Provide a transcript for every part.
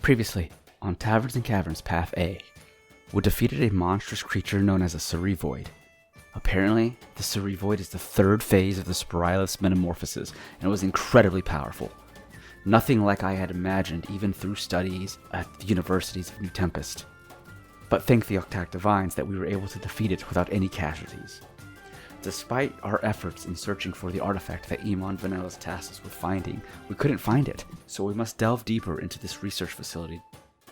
Previously, on Taverns and Caverns Path A, we defeated a monstrous creature known as a Cerevoid. Apparently, the Cerevoid is the third phase of the Spiraelith's metamorphosis and was incredibly powerful. Nothing like I had imagined even through studies at the universities of New Tempest. But thank the Octac Divines that we were able to defeat it without any casualties. Despite our efforts in searching for the artifact that Emon Vanellas tasked us with finding, we couldn't find it, so we must delve deeper into this research facility.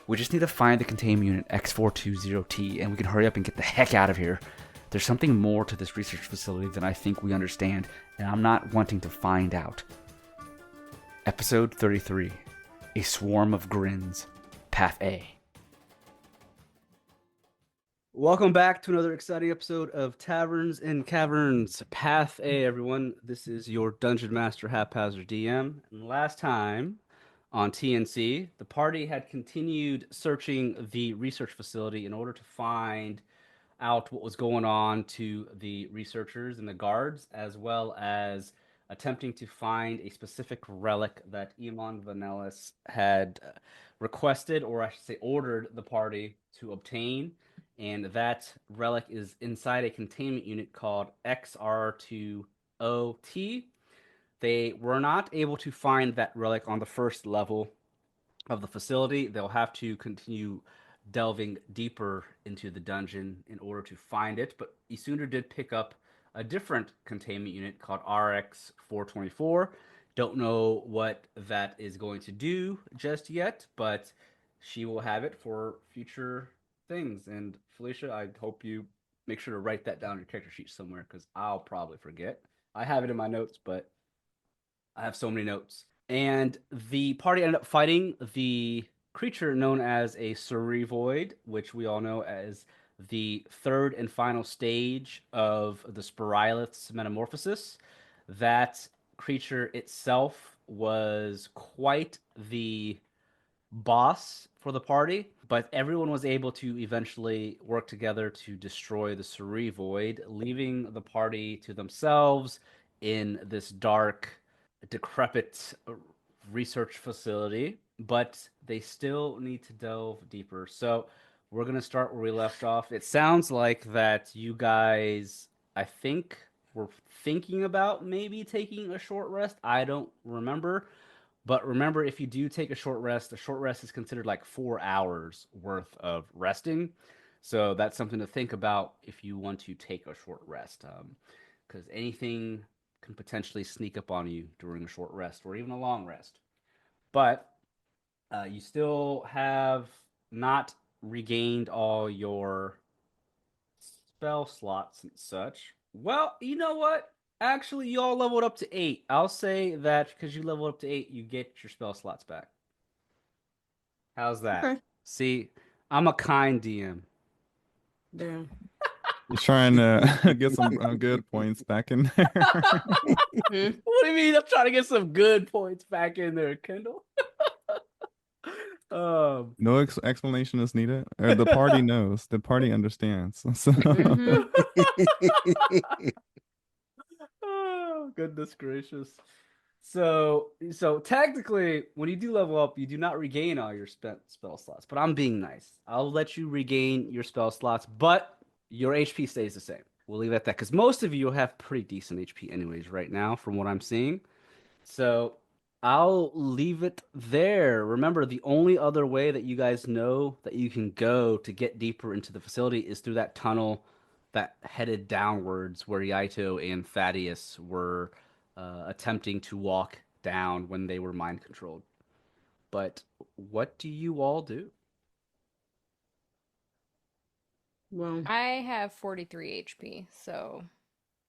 We just need to find the containment unit X420T and we can hurry up and get the heck out of here. There's something more to this research facility than I think we understand, and I'm not wanting to find out. Episode 33, A Swarm of Grins, Path A. Welcome back to another exciting episode of Taverns and Caverns Path A, everyone. This is your Dungeon Master Haphazard DM. And last time on TNC, the party had continued searching the research facility in order to find out what was going on to the researchers and the guards, as well as attempting to find a specific relic that Emon Vanellas had requested, or I should say ordered the party to obtain. And that relic is inside a containment unit called XR2OT. They were not able to find that relic on the first level of the facility. They'll have to continue delving deeper into the dungeon in order to find it. But Isundra did pick up a different containment unit called RX424. Don't know what that is going to do just yet, but she will have it for future things. And Felicia, I hope you make sure to write that down on your character sheet somewhere, because I'll probably forget. I have it in my notes, but I have so many notes. And the party ended up fighting the creature known as a Cerevoid, which we all know as the third and final stage of the Spiraelith's metamorphosis. That creature itself was quite the boss for the party, but everyone was able to eventually work together to destroy the Cerevoid, leaving the party to themselves in this dark, decrepit research facility. But they still need to delve deeper. So we're going to start where we left off. It sounds like that you guys, I think, were thinking about maybe taking a short rest. I don't remember. But remember, if you do take a short rest is considered like 4 hours worth of resting. So that's something to think about if you want to take a short rest. Because anything can potentially sneak up on you during a short rest or even a long rest. But you still have not regained all your spell slots and such. Well, you know what? Actually, you all leveled up to 8. I'll say that because you leveled up to 8, you get your spell slots back. How's that? Okay. See, I'm a kind DM. Damn. You're trying to get some good points back in there. What do you mean? I'm trying to get some good points back in there, Kendall. No explanation is needed. The party knows. The party understands. So. Oh, goodness gracious. So technically, when you do level up, you do not regain all your spent spell slots. But I'm being nice. I'll let you regain your spell slots, but your HP stays the same. We'll leave it at that, because most of you have pretty decent HP anyways right now, from what I'm seeing. So I'll leave it there. Remember, the only other way that you guys know that you can go to get deeper into the facility is through that tunnel that headed downwards, where Yaito and Thaddeus were attempting to walk down when they were mind controlled. But what do you all do? Well, I have 43 HP, so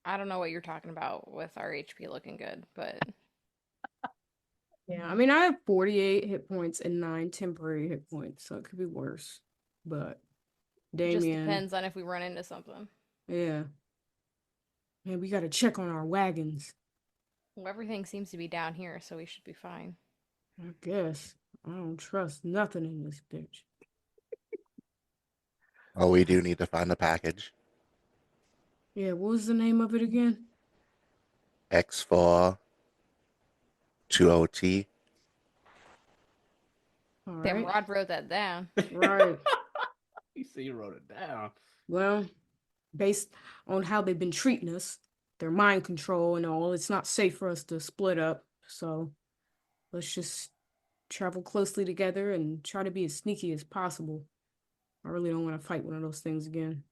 I don't know what you're talking about with our HP looking good, but yeah, I mean, I have 48 hit points and 9 temporary hit points, so it could be worse. But it just Damien, depends on if we run into something. yeah. Man, we gotta check on our wagons. Well, everything seems to be down here, so we should be fine. I guess. I don't trust nothing in this bitch. Oh, we do need to find the package. Yeah, what was the name of it again? X4 2OT. All Damn, right. Rod wrote that down. Right. You see, you wrote it down. Well, based on how they've been treating us, their mind control and all, it's not safe for us to split up. So let's just travel closely together and try to be as sneaky as possible. I really don't want to fight one of those things again.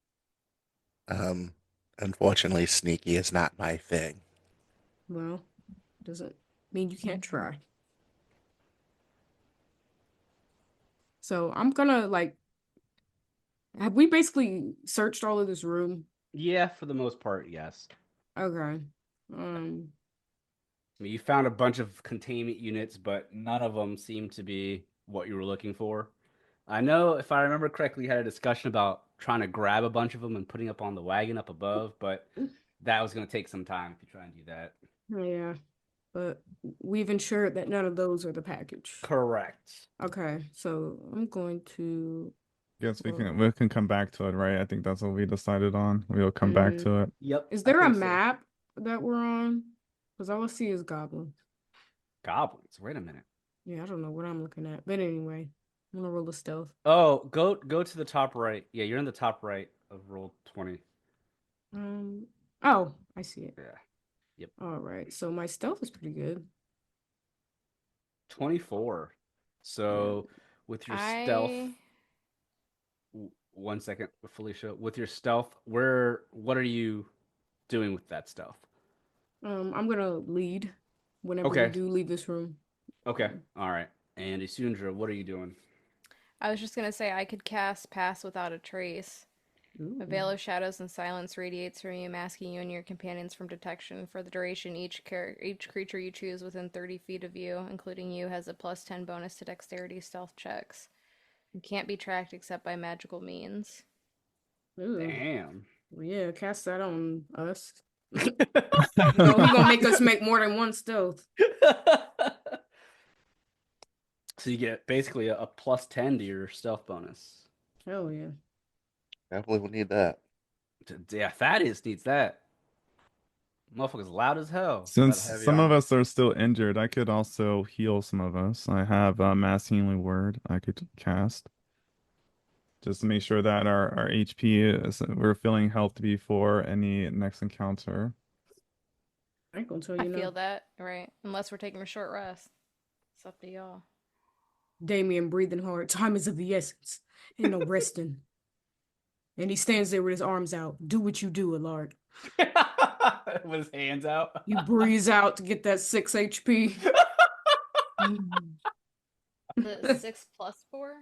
Unfortunately, sneaky is not my thing. Well, doesn't mean you can't try. So I'm gonna like, have we basically searched all of this room? Yeah, for the most part, yes. Okay. I mean, you found a bunch of containment units, but none of them seem to be what you were looking for. I know, if I remember correctly, you had a discussion about trying to grab a bunch of them and putting up on the wagon up above, but that was going to take some time if you try and do that. Yeah, but we've ensured that none of those are the package. Correct. Okay, so I'm going to. Guess we can come back to it, right? I think that's what we decided on. We'll come back to it. Yep. Is I there a think so. map that we're on? Because all I see is goblins. Goblins. Wait a minute. Yeah, I don't know what I'm looking at, but anyway, I'm gonna roll a stealth. Oh, go to the top right. Yeah, you're in the top right of roll 20. Oh, I see it. Yeah. Yep. All right, so my stealth is pretty good. 24. So with your stealth, I 1 second, Felicia. With your stealth, what are you doing with that stealth? I'm gonna lead whenever we Okay. do leave this room. Okay. All right. And Isundra, what are you doing? was just gonna say I could cast Pass Without a Trace. A veil of shadows and silence radiates from you, masking you and your companions from detection. For the duration, each creature you choose within 30 feet of you, including you, has a +10 bonus to dexterity stealth checks. You can't be tracked except by magical means. Ooh. Damn. Well, yeah, cast that on us. No, he gonna make us make more than one stealth. So you get basically a +10 to your stealth bonus. Hell yeah. Definitely will need that. Yeah, Thaddeus needs that. Motherfucker's loud as hell. Since heavy some of armor. us are still injured, I could also heal some of us. I have a mass healing word I could cast. Just to make sure that our HP is we're feeling healthy before any next encounter. I ain't gonna tell I you feel no. that, right? Unless we're taking a short rest. It's up to y'all. Damien breathing hard. Time is of the essence. Ain't no resting. And he stands there with his arms out. Do what you do, Alard. With his hands out. You breeze out to get that 6 HP. The 6 + 4?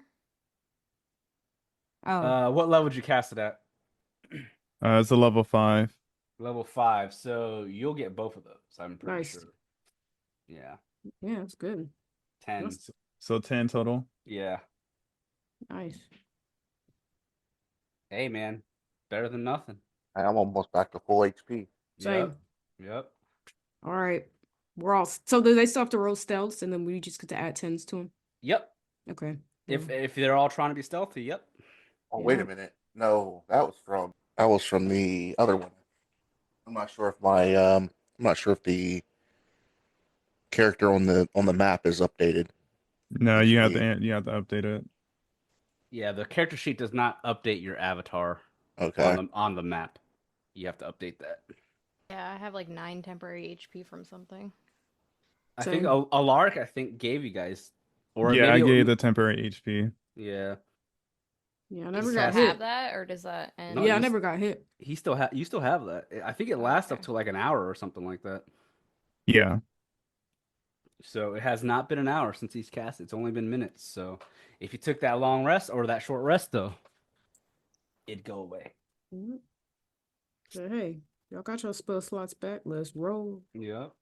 Oh, What level would you cast it at? It's a level 5. Level 5. So you'll get both of those. I'm pretty Nice. sure. Yeah. yeah, it's good. 10. So 10 total. Yeah. Nice. Hey, man. Better than nothing. I'm almost back to full HP. Same. Yep. All right. We're all. So do they still have to roll stealths and then we just get to add 10s to them? Yep. Okay. If they're all trying to be stealthy, yep. Oh, wait Yeah. a minute. No, that was from the other one. I'm not sure if the character on the map is updated. No, you have to update it. Yeah, the character sheet does not update your avatar Okay. on the map. You have to update that. Yeah, I have like 9 temporary HP from something. I think Same. Alaric, gave you guys, or Yeah, maybe I gave the temporary HP. Yeah. Yeah, I He's never Do got I fast. hit. have that, or does that end? No, Yeah, I you- never got hit. You still have that. I think it lasts up Okay. to like an hour or something like that. Yeah. So it has not been an hour since he's cast. It's only been minutes. So if you took that long rest or that short rest, though, it'd go away. Mhm. So, hey, y'all got your spell slots back. Let's roll. Yep.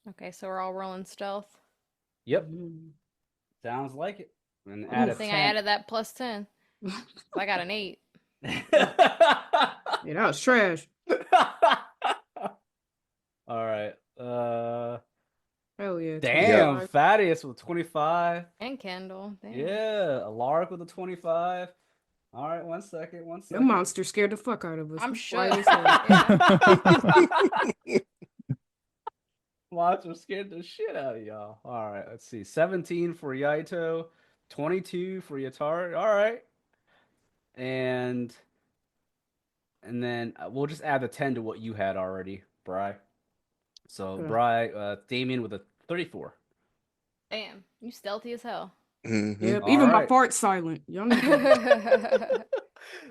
Okay, so we're all rolling stealth. Yep. Mhm. Sounds like it. And Ooh. add a I think 10. I added that +10. So I got an 8. Yeah, that was trash. All right. Hell yeah. Damn, 25. Thaddeus with 25. And Kendall. Damn. Yeah, Alaric with a 25. All right, 1 second. That monster scared the fuck out of us. I'm We shook. quiet as hell. Monster scared the shit out of y'all. All right, let's see. 17 for Yaito. 22 for Yatari. All right. And then we'll just add the 10 to what you had already, Bry. So Yeah. Bry, Damien with a 34. Damn, you stealthy as hell. Mm-hmm. Yep, All even my right. fart's silent. Y'all need to-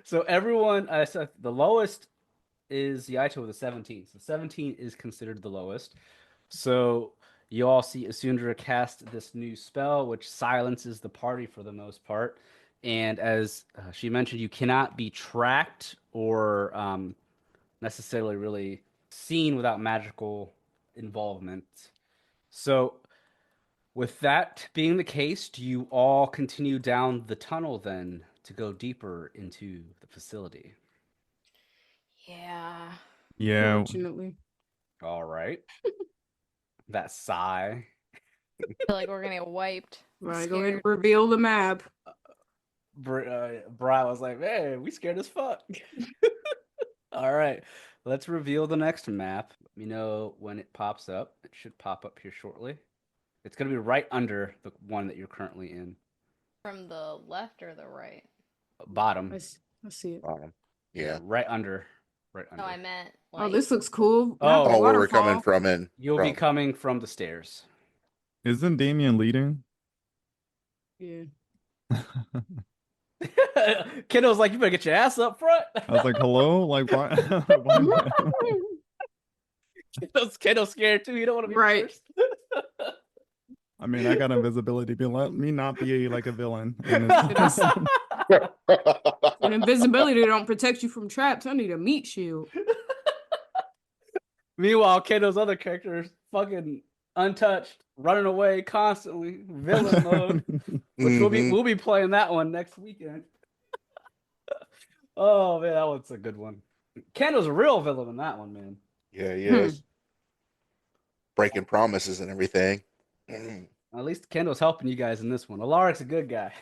So everyone, so the lowest is Yaito with a 17. So 17 is considered the lowest. So you all see Asundra cast this new spell, which silences the party for the most part. And as she mentioned, you cannot be tracked or necessarily really seen without magical involvement. So, with that being the case, do you all continue down the tunnel then to go deeper into the facility? Yeah. Yeah, Unfortunately. All right. That sigh. I feel like we're gonna get wiped. I'm Right, go ahead and scared. reveal the map. Brian was like, "Man, we scared as fuck." All right, let's reveal the next map. Let me know when it pops up. It should pop up here shortly. It's gonna be right under the one that you're currently in. From the left or the right? Bottom. I see it. Yeah. Right under. Right under. No, I meant Oh, like. this looks cool. Oh. Not the Oh, where we're coming waterfall. from and You'll be coming from the stairs. isn't Damien leading? Yeah. Kendall's like, "You better get your ass up front." I was like, hello? Like, why? why? Kendall's scared too. You don't want to be Right. first. I mean, I got invisibility, but let me not be like a villain. In That's- this. And invisibility don't protect you from traps. I need a meat shield. Meanwhile, Kendall's other character is fucking untouched, running away constantly, villain mode. Which Mhm. we'll be playing that one next weekend. Oh man, that one's a good one. Kendall's a real villain in that one, man. Yeah, he is. Breaking promises and everything. At least Kendall's helping you guys in this one. Alaric's a good guy.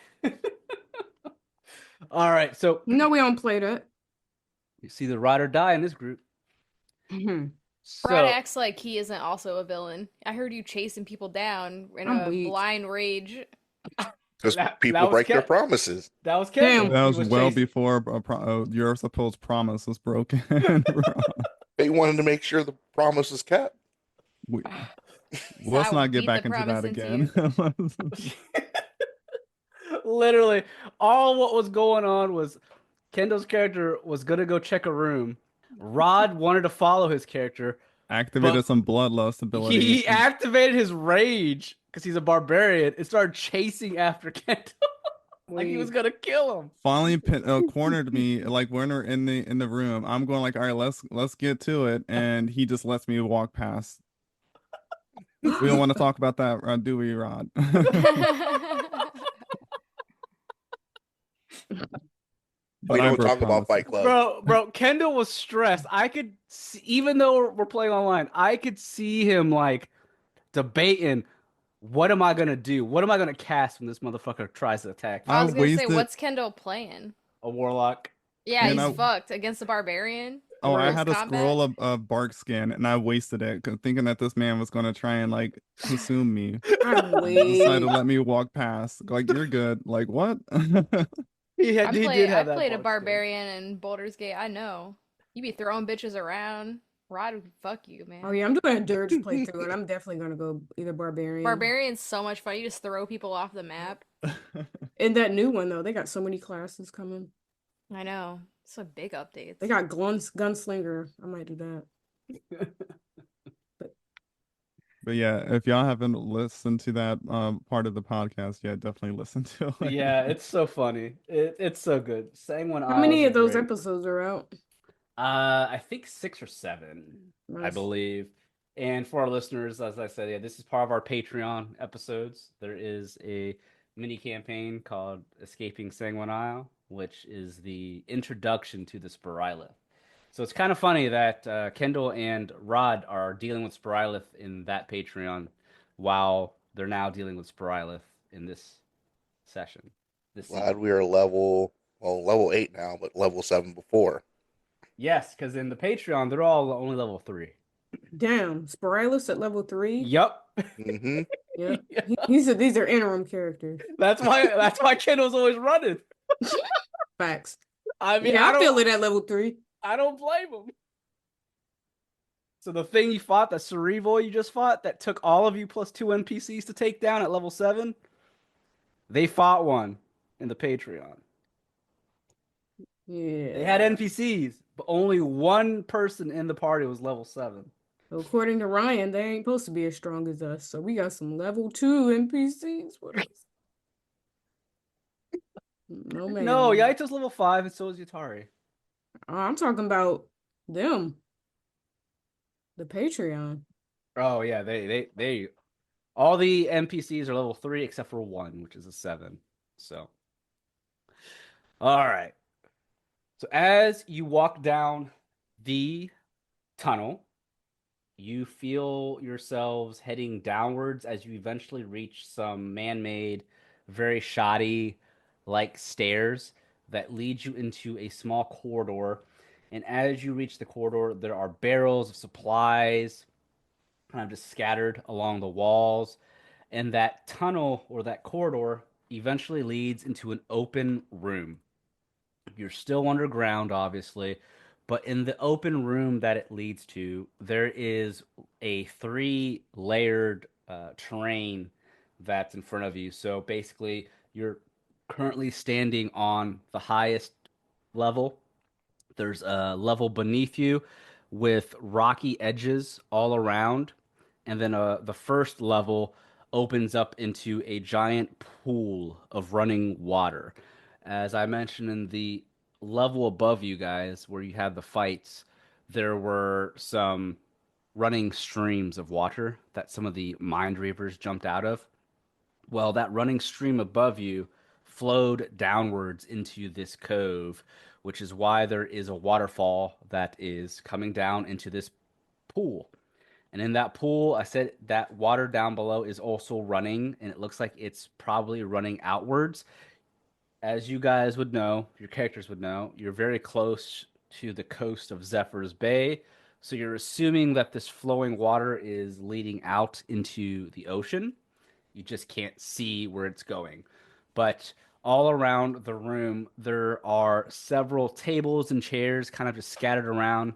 All right, so No, we don't play that. you see the ride or die in this group. Mhm. Brad So acts like he isn't also a villain. I heard you chasing people down in I'm a weak. blind rage. Because That people was break their Ken- promises. that was Damn. Kendall. That He was was well chasing. before your supposed promise was broken. They wanted to make sure the promise was kept. Let's I will not get beat back the into promise that into again. Literally, all what was going on was Kendall's character was gonna go check a room. Rod wanted to follow his character. Activated But some bloodlust ability. He activated his rage because he's a barbarian and started chasing after Kendall like he was gonna kill him. Finally cornered me like when we're in the room. I'm going like, all right, let's get to it, and he just lets me walk past. We don't want to talk about that, do we, Rod? We But I don't broke talk about Fight promises. Club. Bro, Kendall was stressed. I could see, even though we're playing online, I could see him like debating, what am I gonna do? What am I gonna cast when this motherfucker tries to attack me? I I was gonna say, wasted. what's Kendall playing? A warlock. Yeah, And he's I- fucked against the barbarian. Oh, I First had a combat? scroll of bark skin, and I wasted it thinking that this man was going to try and like consume me. I'm Decided to weak. let me walk past. Like, you're good. Like, what? He did have I that played a bark skin. barbarian in Baldur's Gate. I know. You be throwing bitches around. Rod would fuck you, man. Oh yeah, I'm doing a dirge playthrough, and I'm definitely gonna go either barbarian. Barbarian's so much fun. You just throw people off the map. In that new one though, they got so many classes coming. I know. It's a big updates. They got gunslinger. I might do that. But yeah, if y'all haven't listened to that part of the podcast yet, definitely listen to it. Yeah, it's so funny. It's so good. Sanguine How many Isles of those great. episodes are out? I think 6 or 7, I Nice. believe. And for our listeners, as I said, yeah, this is part of our Patreon episodes. There is a mini campaign called Escaping Sanguine Isle, which is the introduction to the Spiraelith. So it's kind of funny that Kendall and Rod are dealing with Spiraelith in that Patreon, while they're now dealing with Spiraelith in this session. Glad we are level 8 now, but level 7 before. Yes, because in the Patreon, they're all only level 3. Damn, Spiralis at level 3. Yup. Mm-hmm. Yep. Yeah. He said these are interim characters. That's why Kendall's always running. Facts. I mean, Yeah, I feel it at level 3. I don't blame him. So the thing you fought, that Cerevoid you just fought, that took all of you plus 2 NPCs to take down at level 7, they fought one in the Patreon. They had Yeah. NPCs, but only one person in the party was level 7. According to Ryan, they ain't supposed to be as strong as us. So we got some level 2 NPCs with us. No, No, ma'am. Yaito's level 5, and so is Yutari. I'm talking about them, the Patreon. Oh yeah, they all the NPCs are level 3 except for one, which is a 7. So, all right. So as you walk down the tunnel, you feel yourselves heading downwards as you eventually reach some man-made, very shoddy like stairs that lead you into a small corridor. And as you reach the corridor, there are barrels of supplies kind of just scattered along the walls. And that tunnel or that corridor eventually leads into an open room. You're still underground, obviously, but in the open room that it leads to, there is a three-layered terrain that's in front of you. So basically, you're currently standing on the highest level. There's a level beneath you with rocky edges all around, and then the first level opens up into a giant pool of running water. As I mentioned in the level above you guys, where you had the fights, there were some running streams of water that some of the mind reavers jumped out of. Well, that running stream above you flowed downwards into this cove, which is why there is a waterfall that is coming down into this pool. And in that pool, I said that water down below is also running, and it looks like it's probably running outwards. As you guys would know, your characters would know, you're very close to the coast of Zephyr's Bay. So you're assuming that this flowing water is leading out into the ocean. You just can't see where it's going. But all around the room, there are several tables and chairs kind of just scattered around.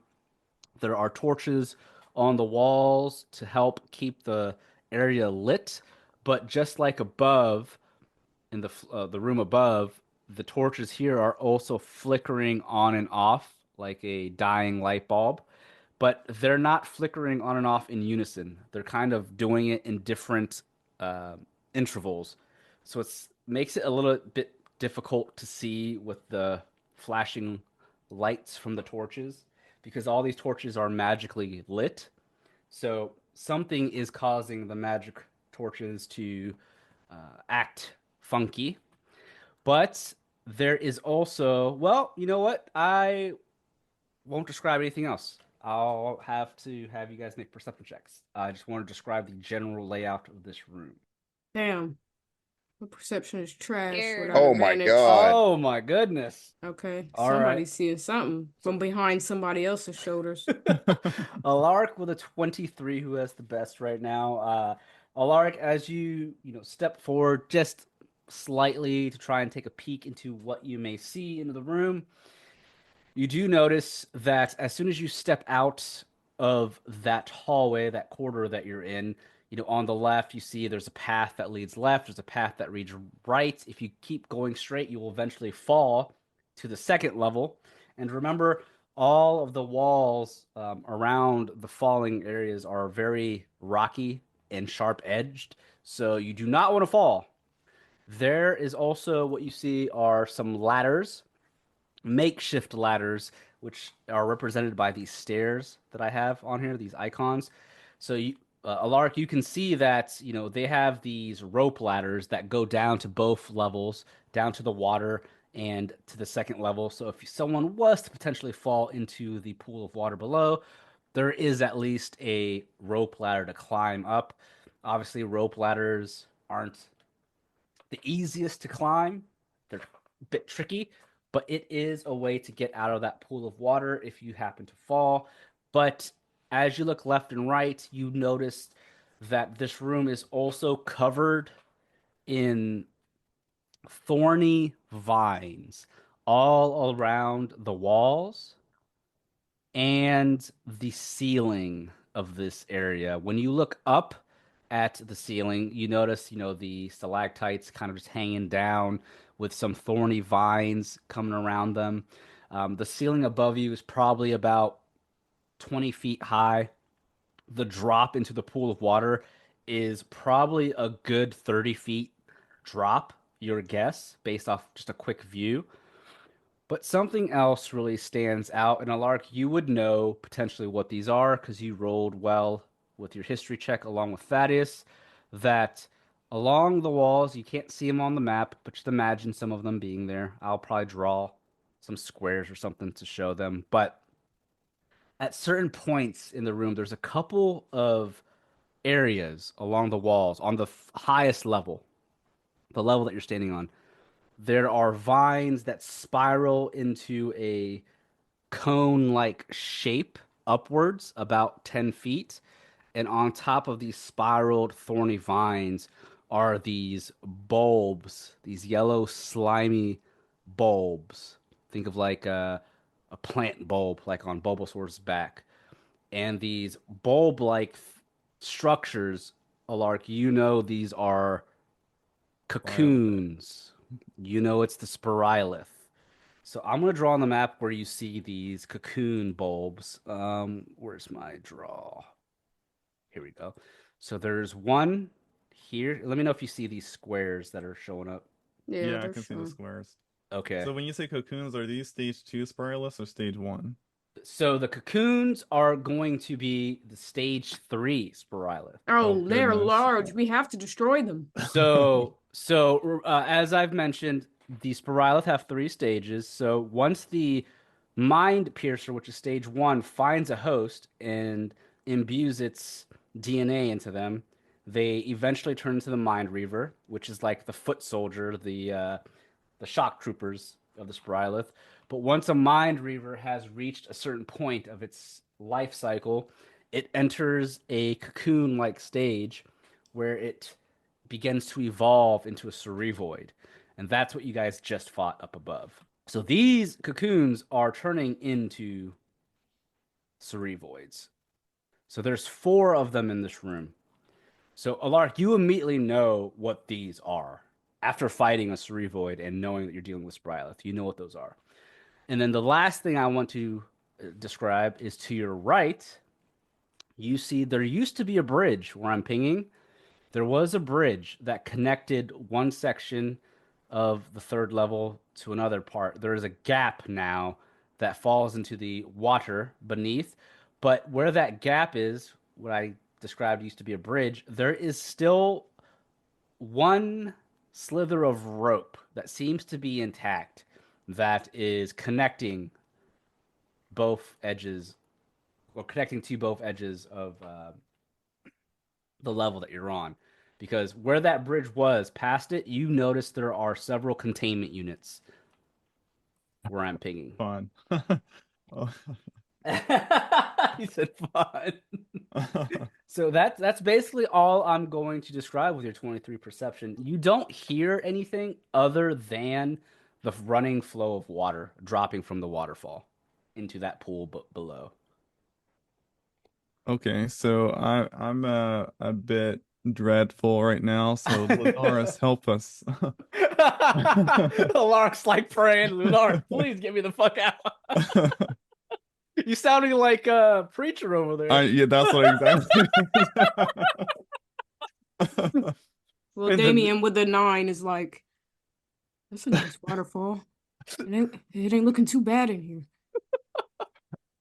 There are torches on the walls to help keep the area lit. But just like above, in the room above, the torches here are also flickering on and off like a dying light bulb, but they're not flickering on and off in unison. They're kind of doing it in different uh, intervals, so it makes it a little bit difficult to see with the flashing lights from the torches because all these torches are magically lit. So something is causing the magic torches to act funky. But there is also, well, you know what? I won't describe anything else. I'll have to have you guys make perception checks. I just want to describe the general layout of this room. Damn. My perception is trash Scared. without Oh my advantage. God. Oh my goodness. Okay, All right. somebody's seeing something from behind somebody else's shoulders. Alaric with a 23 who has the best right now. Alaric, as you step forward just slightly to try and take a peek into what you may see into the room, you do notice that as soon as you step out of that hallway, that corridor that you're in, on the left, you see there's a path that leads left, there's a path that leads right. If you keep going straight, you will eventually fall to the second level. And remember, all of the walls around the falling areas are very rocky and sharp edged, so you do not want to fall. There is also what you see are some ladders, makeshift ladders, which are represented by these stairs that I have on here, these icons. So Alaric, you can see that they have these rope ladders that go down to both levels, down to the water and to the second level. So if someone was to potentially fall into the pool of water below, there is at least a rope ladder to climb up. Obviously, rope ladders aren't the easiest to climb. They're a bit tricky, but it is a way to get out of that pool of water if you happen to fall. But as you look left and right, you notice that this room is also covered in thorny vines all around the walls and the ceiling of this area. When you look up at the ceiling, you notice, the stalactites kind of just hanging down with some thorny vines coming around them. The ceiling above you is probably about 20 feet high. The drop into the pool of water is probably a good 30 feet drop, your guess, based off just a quick view. But something else really stands out, and Alark, you would know potentially what these are because you rolled well with your history check along with Thaddeus. That along the walls, you can't see them on the map, but just imagine some of them being there. I'll probably draw some squares or something to show them. But at certain points in the room, there's a couple of areas along the walls on the highest level, the level that you're standing on. There are vines that spiral into a cone-like shape upwards about 10 feet. And on top of these spiraled thorny vines are these bulbs, these yellow slimy bulbs. Think of like a plant bulb, like on Bulbasaur's back. And these bulb-like structures, Alark, these are cocoons. It's the Spiraelith. So I'm gonna draw on the map where you see these cocoon bulbs. Where's my draw? Here we go. So there's one here. Let me know if you see these squares that are showing up. Yeah, Yeah, I they're can see the showing. squares. Okay. So when you say cocoons, are these stage 2 Spiralis or stage 1? So the cocoons are going to be the stage 3 Spiralith. Oh, Oh, they're goodness. large. We have to destroy them. So as I've mentioned, the Spiralith have 3 stages. So once the Mind Piercer, which is stage 1, finds a host and imbues its DNA into them, they eventually turn into the Mind Reaver, which is like the foot soldier, the shock troopers of the Spiralith. But once a Mind Reaver has reached a certain point of its life cycle, it enters a cocoon-like stage where it begins to evolve into a Cerevoid. And that's what you guys just fought up above. So these cocoons are turning into Cerevoids. So there's 4 of them in this room. So Alark, you immediately know what these are. After fighting a Cerevoid and knowing that you're dealing with Spirylith, you know what those are. And then the last thing I want to describe is to your right, you see there used to be a bridge where I'm pinging. There was a bridge that connected one section of the 3rd level to another part. There is a gap now that falls into the water beneath. But where that gap is, what I described used to be a bridge, there is still one slither of rope that seems to be intact that is connecting both edges or connecting to both edges of the level that you're on. Because where that bridge was, past it, you notice there are several containment units where I'm pinging. Fun. Oh. He said fun. So that's basically all I'm going to describe with your 23 perception. You don't hear anything other than the running flow of water dropping from the waterfall into that pool below. Okay, so I'm a bit dreadful right now, so Lunaris, help us. Lark's like praying, Lark, please get me the fuck out. You sounding like a preacher over there. Yeah, that's what exactly. Well, And Damien with the 9 is like, that's a nice waterfall. It ain't looking too bad in here.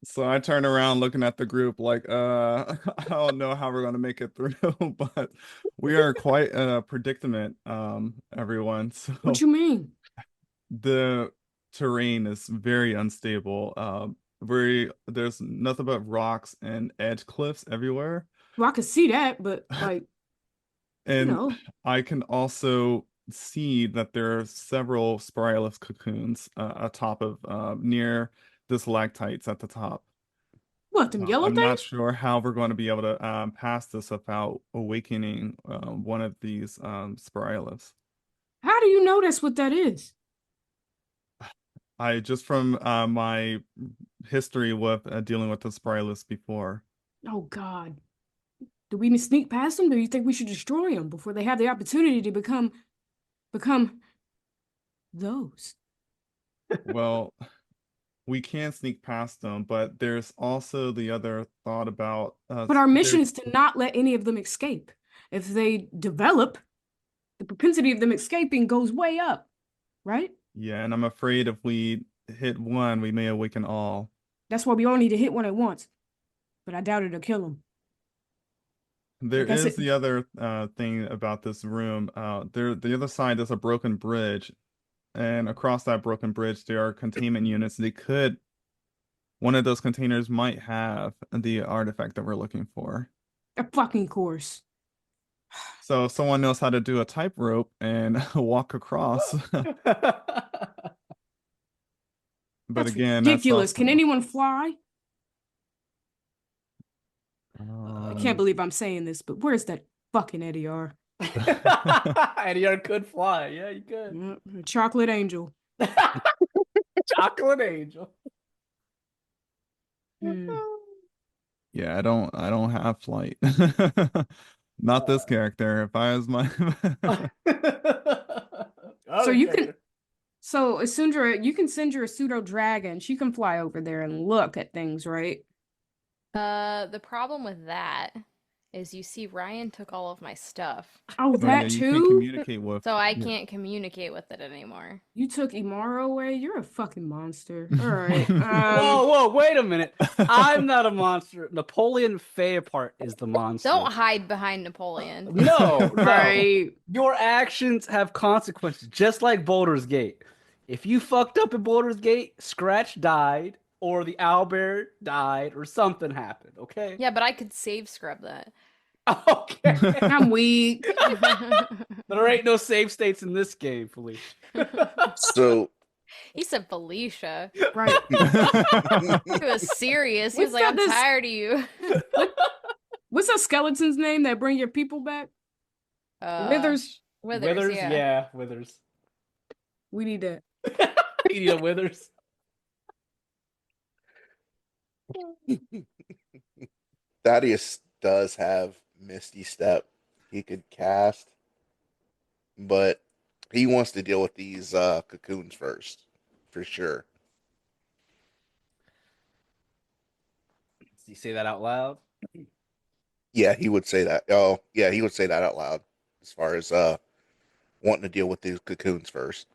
So I turn around looking at the group like, I don't know how we're gonna make it through, but we are quite in a predicament, everyone. So What you mean? the terrain is very unstable. There's nothing but rocks and edge cliffs everywhere. Well, I could see that, but like, And I can also see that there are several Spiralis cocoons atop of near the stalactites at the top. What, them yellow I'm not things? sure how we're going to be able to pass this without awakening one of these Spiraeliths. How do you know that's what that is? I just from my history with dealing with the Spiraeliths before. Oh God. Do we sneak past them? Do you think we should destroy them before they have the opportunity to become those? Well, we can sneak past them, but there's also the other thought about But our there's mission is to not let any of them escape. If they develop, the propensity of them escaping goes way up, right? yeah, and I'm afraid if we hit one, we may awaken all. That's why we all need to hit one at once. But I doubt it'll kill them. There Like I said, is the other thing about this room. The other side is a broken bridge, and across that broken bridge there are containment units. One of those containers might have the artifact that we're looking for. a fucking course. So if someone knows how to do a tightrope and walk across. But That's again, that's ridiculous. Can also anyone fly? I can't um, believe I'm saying this, but where's that fucking Eddie R? Eddie R could fly. Yeah, you could. Chocolate Angel. Chocolate Angel. Hmm. yeah, I don't have flight. Not this character. If I was my So Other you can, character. so Asundra, you can send your pseudo dragon. She can fly over there and look at things, right? The problem with that is you see Ryan took all of my stuff, Oh, Oh yeah, that you can too? communicate with so I yeah. can't communicate with it anymore. You took Imara away? You're a fucking monster. All right. Whoa, wait a minute. I'm not a monster. Napoleon Fayapart is the monster. Don't hide behind Napoleon. No, no. Right. Your actions have consequences, just like Baldur's Gate. If you fucked up in Baldur's Gate, Scratch died, or the owlbear died, or something happened, okay? Yeah, but I could save scrub that. Okay. I'm weak. There ain't no save states in this game, Felicia. So He said Felicia. Right. He was serious. He was What's like, I'm this- tired of you. What's that skeleton's name that bring your people back? Withers. Withers, yeah. Withers. We need that. You need a Withers. Thaddeus does have Misty Step he could cast, but he wants to deal with these cocoons first, for sure. Did you say that out loud? Yeah, he would say that. Oh, yeah, he would say that out loud as far as wanting to deal with these cocoons first.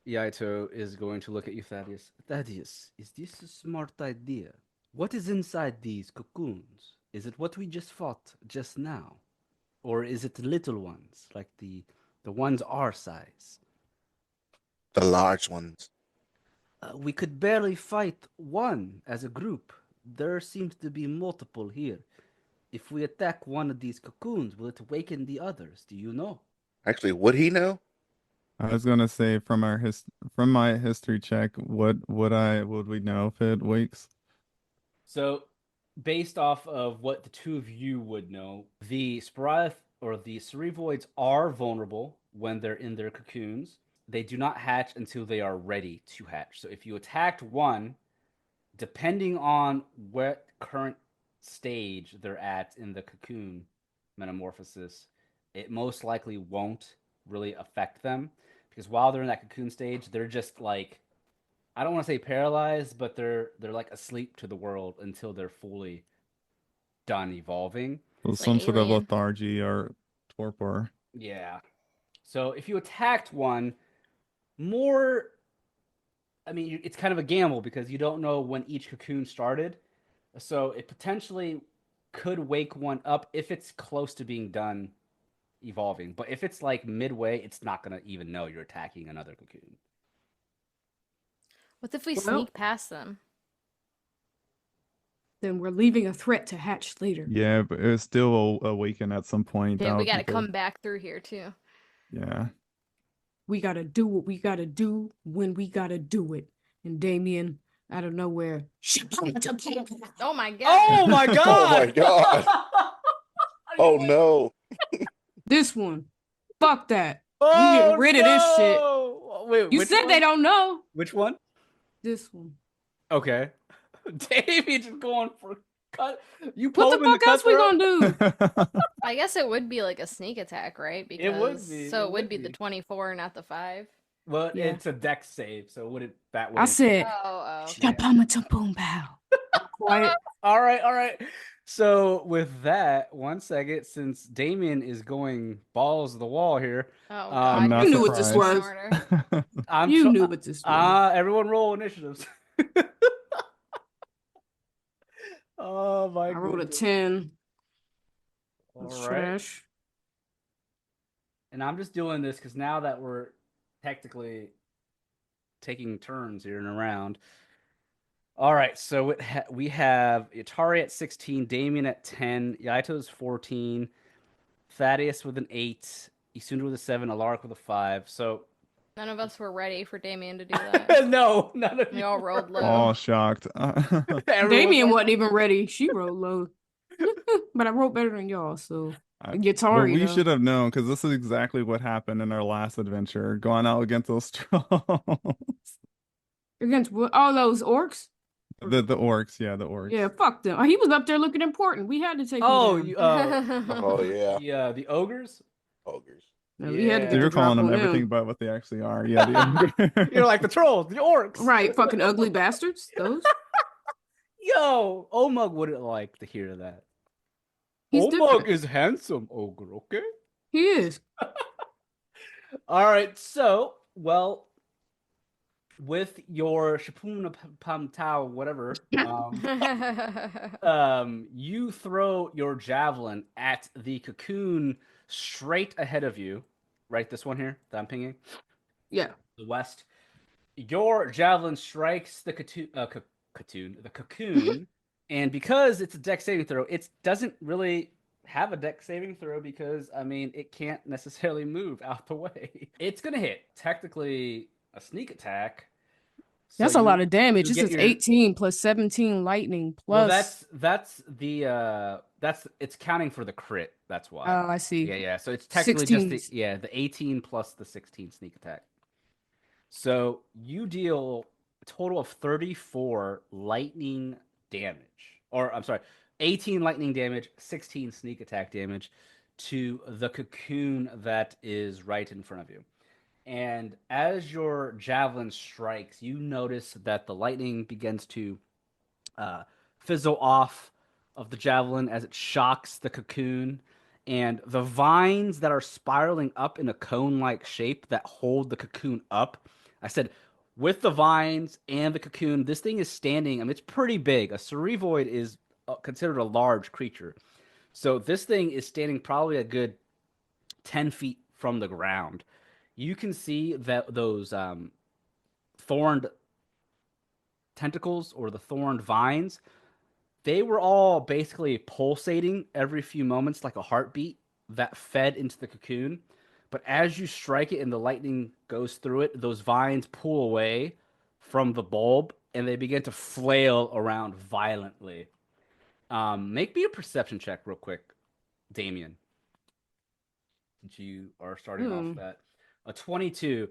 Yaito is going to look at you, Thaddeus. Thaddeus, is this a smart idea? What is inside these cocoons? Is it what we just fought just now? Or is it the little ones, like the ones our size? The large ones. We could barely fight one as a group. There seems to be multiple here. If we attack one of these cocoons, will it awaken the others? Do you know? Actually, would he know? I was gonna say from my history check, would we know if it wakes? So, based off of what the two of you would know, the Spiraelith or the Cerevoids are vulnerable when they're in their cocoons. They do not hatch until they are ready to hatch. So, if you attacked one, depending on what current stage they're at in the cocoon metamorphosis, it most likely won't really affect them because while they're in that cocoon stage, they're just like, I don't want to say paralyzed, but they're like asleep to the world until they're fully done evolving. So It's like some sort of Alien. lethargy or torpor. Yeah. So if you attacked one, more, I mean, it's kind of a gamble because you don't know when each cocoon started. So it potentially could wake one up if it's close to being done evolving. But if it's like midway, it's not going to even know you're attacking another cocoon. What if we Well- sneak past them? Then we're leaving a threat to hatch later. Yeah, but it still will awaken at some point. Yeah, That we would be gotta good. come back through here too. Yeah. We gotta do what we gotta do when we gotta do it. And Damien, out of nowhere. Oh my god. Oh my god! Oh my god. Oh no. This one. Fuck that. We Oh getting rid of this shit. no! Wait, You which said one? they don't know. Which one? This one. Okay. Davey just going for cut. You What the pull him in the fuck else we cutthroat? gonna do? I guess it would be like a sneak attack, right? It would Because be. so It it would would be the be. 24, not the 5. Well, Yeah. it's a dex save, so that I wouldn't. said, Oh, okay. Shapama bow. Quiet. All right, all right. So with that, 1 second, since Damien is going balls to the wall here, Oh I'm god. not You you're knew what this so surprised. was. smarter. I'm You tr- knew what this was. everyone roll initiatives. Oh my I rolled a goodness. 10. All That's right. trash. And I'm just doing this because now that we're technically taking turns here in a round. All right, so we have Atari at 16, Damien at 10, Yaito's 14, Thaddeus with an 8, Isundra with a 7, Alaric with a 5. So None of us were ready for Damien to do that. no, none of We you all were. rolled low. All shocked. Everyone's Damien like, wasn't even ready. She rolled low. But I wrote better than y'all, so. But Guitar, we should have known because this is exactly what happened in our last adventure, going out against those trolls. Against all those orcs? The orcs, yeah, the orcs. Yeah, fuck them. He was up there looking important. We had to take him oh, down. Oh yeah. the ogres. Ogres. No, we had to Yeah. So get you're the drop calling them on everything them. but what they actually are. Yeah, the You're like the trolls, the orcs. Right, fucking ugly bastards. Those. Yo, Omug wouldn't like to hear that. He's Omug different. is handsome, ogre. Okay. He is. All right. So, well, with your Shapuna Pam Tao, whatever, you throw your javelin at the cocoon straight ahead of you. Right, this one here that I'm pinging, Yeah. the west. Your javelin strikes the cocoon, and because it's a dex saving throw, it doesn't really have a dex saving throw because I mean it can't necessarily move out the way. It's gonna hit technically a sneak attack. So That's a lot of damage. you This get is your 18 plus 17 lightning well, plus. that's it's counting for the crit. That's why. Oh, I see. Yeah. So it's technically just 16. the 18 plus the 16 sneak attack. So you deal a total of 34 lightning damage, or I'm sorry, 18 lightning damage, 16 sneak attack damage to the cocoon that is right in front of you. And as your javelin strikes, you notice that the lightning begins to fizzle off of the javelin as it shocks the cocoon. And the vines that are spiraling up in a cone like shape that hold the cocoon up. I said, with the vines and the cocoon, this thing is standing. I mean, it's pretty big. A Cerevoid is considered a large creature. So this thing is standing probably a good 10 feet from the ground. You can see that those thorned tentacles or the thorned vines, they were all basically pulsating every few moments like a heartbeat that fed into the cocoon. But as you strike it and the lightning goes through it, those vines pull away from the bulb and they begin to flail around violently. Make me a perception check real quick, Damien. Since you are starting off that. A 22.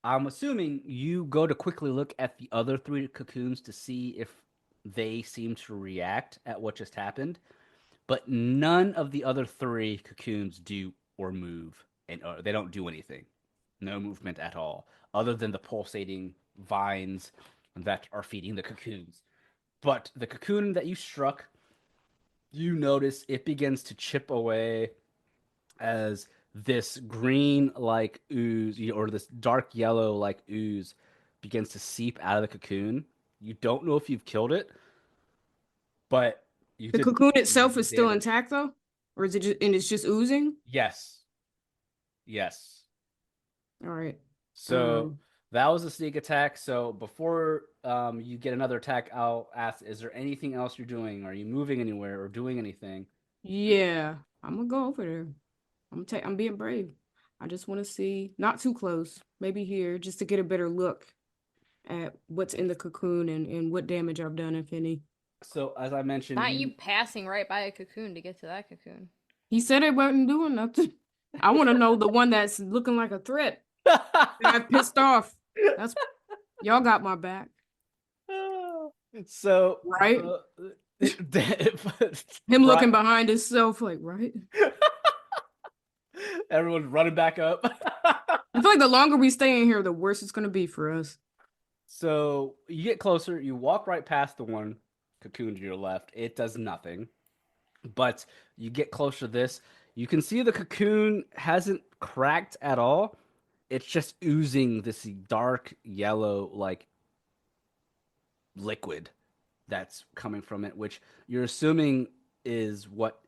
I'm assuming you go to quickly look at the other 3 cocoons to see if they seem to react at what just happened, but none of the other 3 cocoons do or move, and they don't do anything. No movement at all, other than the pulsating vines that are feeding the cocoons. But the cocoon that you struck, you notice it begins to chip away as this green like ooze or this dark yellow like ooze begins to seep out of the cocoon. You don't know if you've killed it, but you The did cocoon itself is still damage. intact though? Or is it just and it's just oozing? Yes. All right. So that was a sneak attack. So before you get another attack, I'll ask, is there anything else you're doing? Are you moving anywhere or doing anything? Yeah. I'm gonna go over there. I'm being brave. I just want to see, not too close, maybe here, just to get a better look at what's in the cocoon and what damage I've done, if any. So as I mentioned, Not you passing right by a cocoon to get to that cocoon. He said it wasn't doing nothing. I want to know the one that's looking like a threat. I'm pissed off. That's y'all got my back, So right? the- Him Bri- looking behind himself, like, right? everyone's running back up. I feel like the longer we stay in here, the worse it's gonna be for us. So you get closer, you walk right past the one cocoon to your left. It does nothing. But you get closer to this, you can see the cocoon hasn't cracked at all. It's just oozing this dark yellow like liquid that's coming from it, which you're assuming is what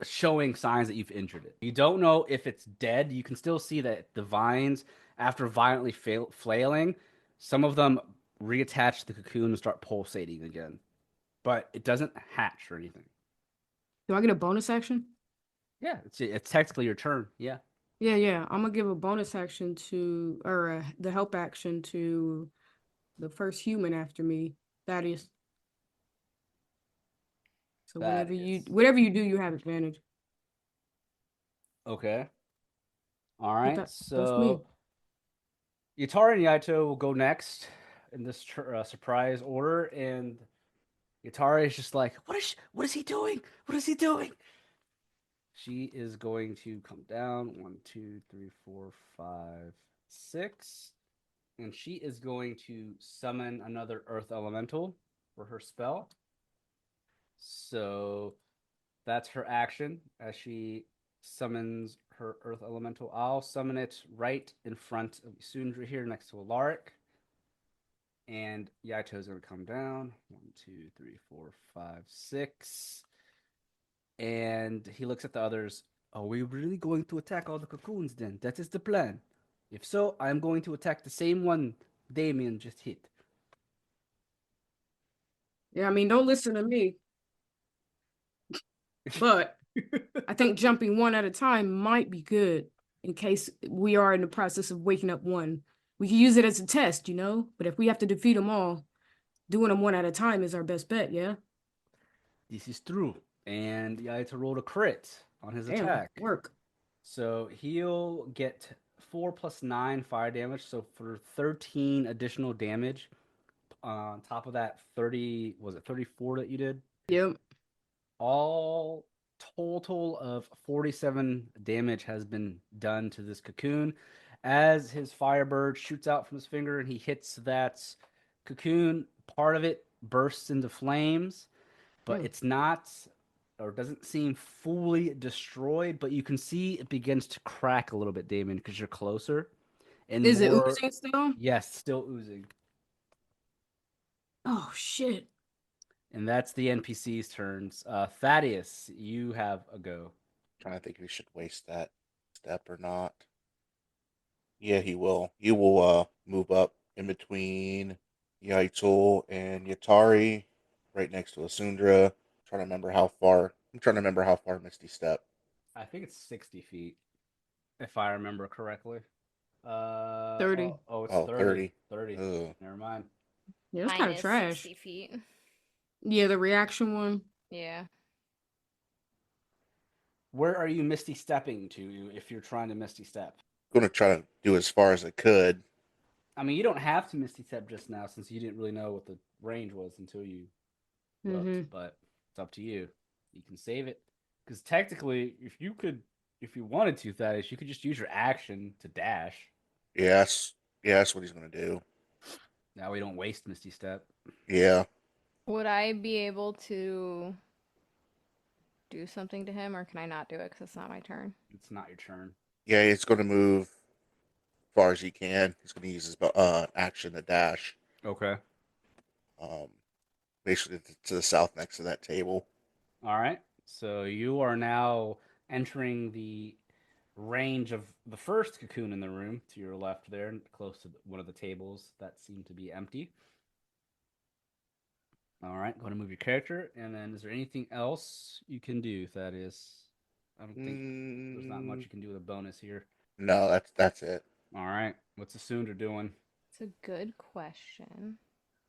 showing signs that you've injured it. You don't know if it's dead. You can still see that the vines, after violently flailing, some of them reattach to the cocoon and start pulsating again. But it doesn't hatch or anything. Do I get a bonus action? Yeah, it's technically your turn. Yeah. Yeah. I'm gonna give a bonus action to, or the help action to the first human after me. Thaddeus. So Thaddeus. whatever you do, you have advantage. Okay. All But right. that's me. So Yatara and Yaito will go next in this surprise order, and Yatara is just like, what is he doing? What is he doing? She is going to come down 1, 2, 3, 4, 5, 6, and she is going to summon another Earth Elemental for her spell. So that's her action as she summons her Earth Elemental. I'll summon it right in front of Sundra here next to Alaric. And Yaito's going to come down. 1, 2, 3, 4, 5, 6. And he looks at the others. Are we really going to attack all the cocoons then? That is the plan. If so, I am going to attack the same one Damien just hit. Yeah, I mean, don't listen to me. But I think jumping one at a time might be good in case we are in the process of waking up one. We can use it as a test, you know? But if we have to defeat them all, doing them one at a time is our best bet, yeah? This is true. And Yaito rolled a crit on his Damn, attack. work. So he'll get 4 plus 9 fire damage. So for 13 additional damage, on top of that 30, was it 34 that you did? Yep. All total of 47 damage has been done to this cocoon as his firebird shoots out from his finger and he hits that cocoon. Part of it bursts into flames, but it's not, or doesn't seem fully destroyed, but you can see it begins to crack a little bit, Damon, because you're closer and Is it more. oozing still? Yes, still oozing. Oh, shit. And that's the NPC's turns. Thaddeus, you have a go. Trying to think if we should waste that step or not. Yeah, he will. You will move up in between Yaito and Yatari, right next to Asundra. Trying to remember how far. I'm trying to remember how far Misty Step. I think it's 60 feet, if I remember correctly. 30. It's Oh, 30. 30. 30. Ugh. Never mind. Yeah, it's Mine kind of is trash. 60 feet. Yeah, the reaction one. Yeah. Where are you misty stepping to if you're trying to misty step? Going to try to do as far as I could. I mean, you don't have to misty step just now since you didn't really know what the range was until you looked, but it's up to you. You can save it. Because technically, if you wanted to, Thaddeus, you could just use your action to dash. Yes. Yeah, that's what he's going to do. Now we don't waste misty step. Yeah. Would I be able to do something to him, or can I not do it because it's not my turn? It's not your turn. Yeah, he's going to move as far as he can. He's going to use his action to dash. Okay. Um, basically to the south next to that table. All right. So you are now entering the range of the first cocoon in the room to your left there, close to one of the tables that seem to be empty. All right. Go ahead and move your character. And then is there anything else you can do, Thaddeus? I don't think there's not much you can do with a bonus here. No, that's it. All right. What's the Sundra doing? It's a good question.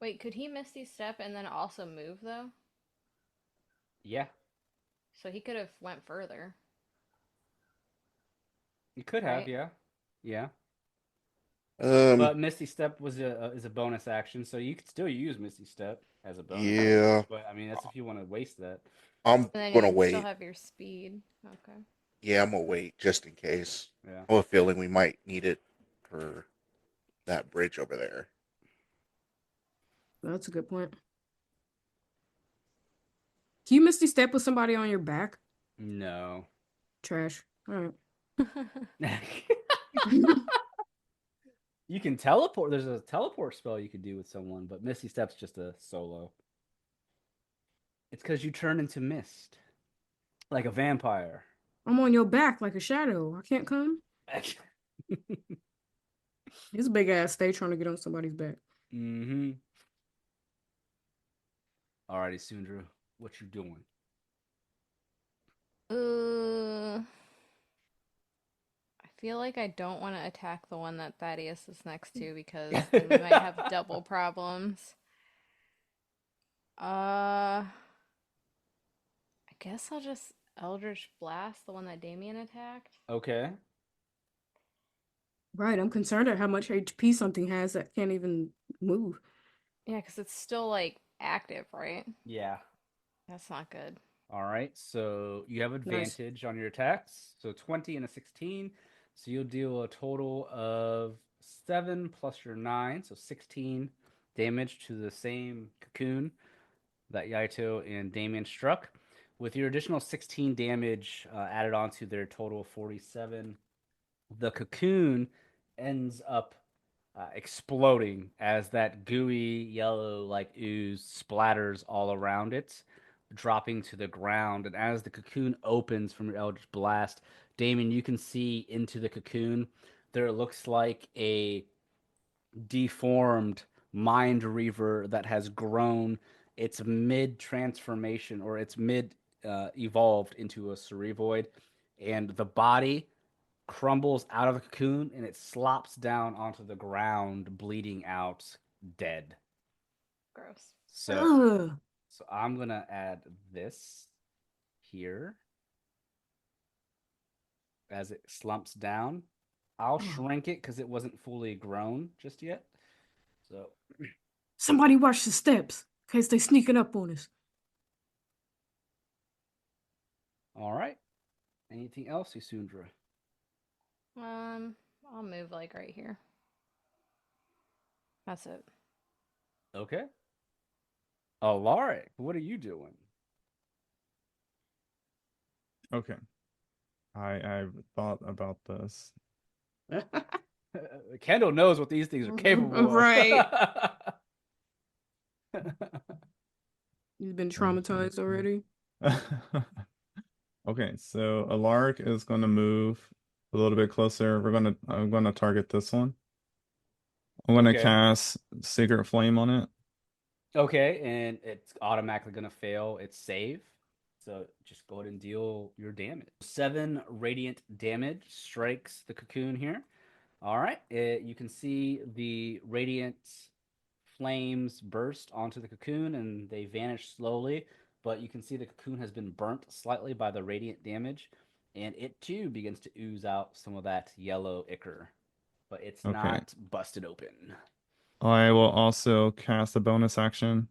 Wait, could he Misty Step and then also move though? Yeah, So he could have went further, you could have. right? Yeah, yeah. Um, But Misty Step was is a bonus action, so you could still use Misty Step as a bonus action. yeah, But I mean, that's if you want to waste that. I'm And then gonna you'd still wait. have your speed. Okay. Yeah, I'm gonna wait just in case. Yeah. I have a feeling we might need it for that bridge over there. That's a good point. Can you Misty Step with somebody on your back? No. Trash. All right. You can teleport. There's a teleport spell you could do with someone, but Misty Step's just a solo. It's because you turn into mist, like a vampire. I'm on your back like a shadow. I can't come. This big ass stay trying to get on somebody's back. Mm-hmm. Alrighty, Sundra, what you doing? I feel like I don't want to attack the one that Thaddeus is next to because then we might have double problems. I guess I'll just Eldritch Blast the one that Damien attacked. Okay. Right. I'm concerned at how much HP something has that can't even move. Yeah, because it's still like active, right? Yeah. That's not good. All right. So you have advantage on your attacks. So 20 and a 16. So you'll deal a total of 7 plus your 9. So 16 damage to the same cocoon that Yaito and Damien struck. With your additional 16 damage added on to their total of 47, the cocoon ends up exploding as that gooey yellow like ooze splatters all around it, dropping to the ground. And as the cocoon opens from your Eldritch Blast, Damien, you can see into the cocoon. There looks like a deformed mind reaver that has grown. It's mid transformation, or it's mid evolved into a Cerevoid, and the body crumbles out of the cocoon and it slops down onto the ground, bleeding out, dead. Gross. So, Ugh. so I'm gonna add this here as it slumps down. I'll shrink it because it wasn't fully grown just yet. So, Somebody watch the steps in case they sneaking up on us. all right. Anything else, Isundra? I'll move like right here. That's it. Okay. Alaric, what are you doing? Okay. I thought about this. Kendall knows what these things are capable of. Right. You've been traumatized already. Okay, so Alaric is going to move a little bit closer. I'm gonna target this one. I'm gonna Okay. cast Sacred Flame on it. Okay, and it's automatically going to fail its save. So just go ahead and deal your damage. 7 radiant damage strikes the cocoon here. All right, you can see the radiant flames burst onto the cocoon and they vanish slowly, but you can see the cocoon has been burnt slightly by the radiant damage, and it too begins to ooze out some of that yellow ichor, but it's Okay. not busted open. I will also cast a bonus action.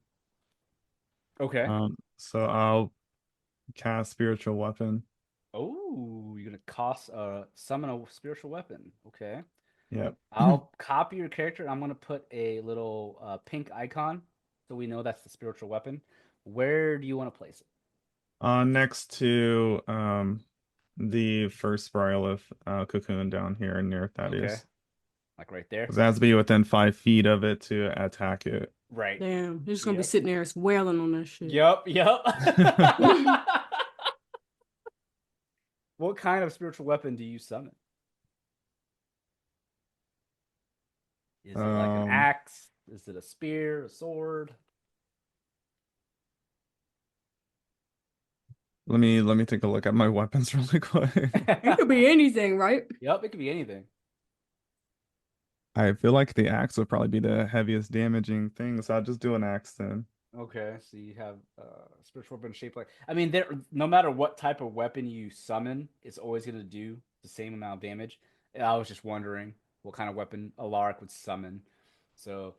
Okay. So I'll cast Spiritual Weapon. Oh, you're gonna summon a spiritual weapon. Okay. Yep. I'll copy your character. I'm gonna put a little pink icon so we know that's the spiritual weapon. Where do you want to place it? Next to the first Spiraelith cocoon down here near Thaddeus. Okay. Like right there? Because it has to be within 5 feet of it to attack it. Right. Damn, you're just gonna be Yep. sitting there wailing on that shit. Yep. What kind of spiritual weapon do you summon? Is it like an axe? Is it a spear, a sword? Let me take a look at my weapons really quick. It could be anything, right? Yep, it could be anything. I feel like the axe would probably be the heaviest damaging thing, so I'll just do an axe then. Okay, so you have spiritual weapon shaped like. I mean, there. No matter what type of weapon you summon, it's always going to do the same amount of damage. And I was just wondering what kind of weapon Alaric would summon. So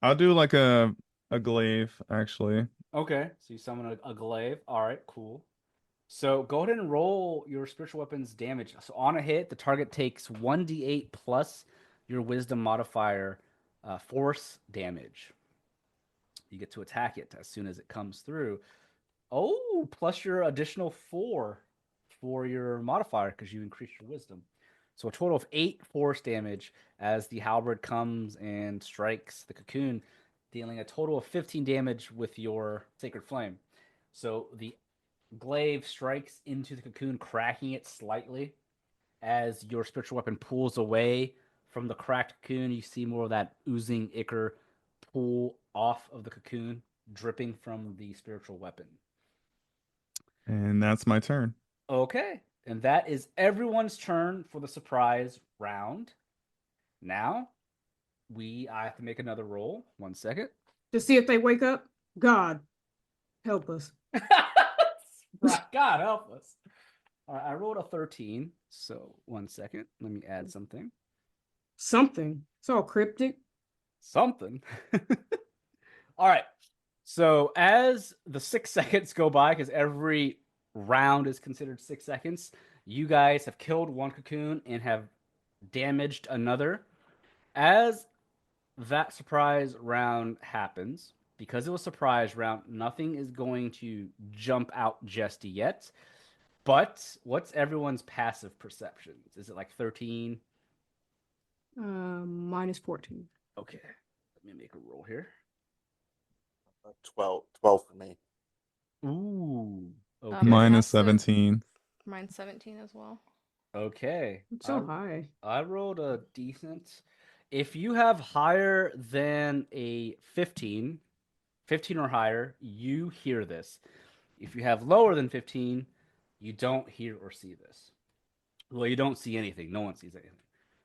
I'll do like a glaive, actually. okay, so you summon a glaive. All right, cool. So go ahead and roll your spiritual weapons damage. So on a hit, the target takes 1d8 plus your wisdom modifier force damage. You get to attack it as soon as it comes through. Oh, plus your additional 4 for your modifier because you increased your wisdom. So a total of 8 force damage as the halberd comes and strikes the cocoon, dealing a total of 15 damage with your sacred flame. So the glaive strikes into the cocoon, cracking it slightly. As your spiritual weapon pulls away from the cracked cocoon, you see more of that oozing ichor pull off of the cocoon, dripping from the spiritual weapon. And that's my turn. Okay, and that is everyone's turn for the surprise round. Now, I have to make another roll. 1 second. To see if they wake up. God, help us. God help us. All right, I rolled a 13, so 1 second. Let me add something. Something. It's all cryptic. Something. All right. So as the 6 seconds go by, because every round is considered 6 seconds, you guys have killed one cocoon and have damaged another. As that surprise round happens, because it was a surprise round, nothing is going to jump out just yet. But what's everyone's passive perceptions? Is it like 13? Minus 14. Okay. Let me make a roll here. 12 for me. Ooh. Okay. My Minus passive- 17. Mine's 17 as well. Okay. It's so high. I rolled a decent. If you have higher than a 15 or higher, you hear this. If you have lower than 15, you don't hear or see this. Well, you don't see anything. No one sees anything.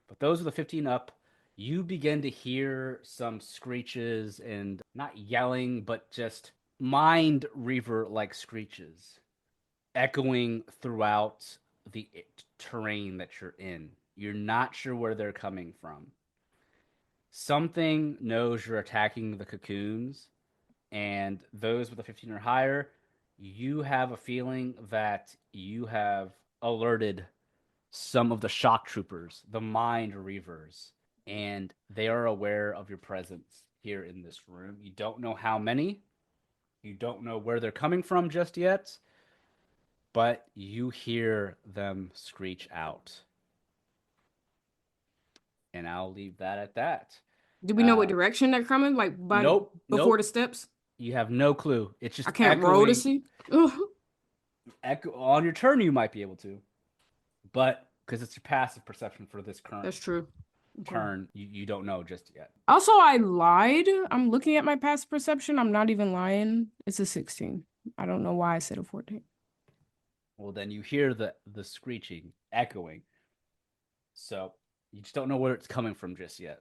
But those with the 15 up, you begin to hear some screeches and not yelling, but just mind reaver like screeches echoing throughout the terrain that you're in. You're not sure where they're coming from. Something knows you're attacking the cocoons, and those with a 15 or higher, you have a feeling that you have alerted some of the shock troopers, the mind reavers, and they are aware of your presence here in this room. You don't know how many, you don't know where they're coming from just yet, but you hear them screech out. And I'll leave that at that. Do we know what direction they're coming? Like by Nope. before Nope. the steps? You have no clue. It's just I can't echoing. roll to see. Ugh. Echo on your turn. You might be able to, but because it's your passive perception for this current That's true. Okay. turn, you don't know just yet. Also, I lied. I'm looking at my past perception. I'm not even lying. It's a 16. I don't know why I said a 14. Well, then you hear the screeching, echoing. So you just don't know where it's coming from just yet.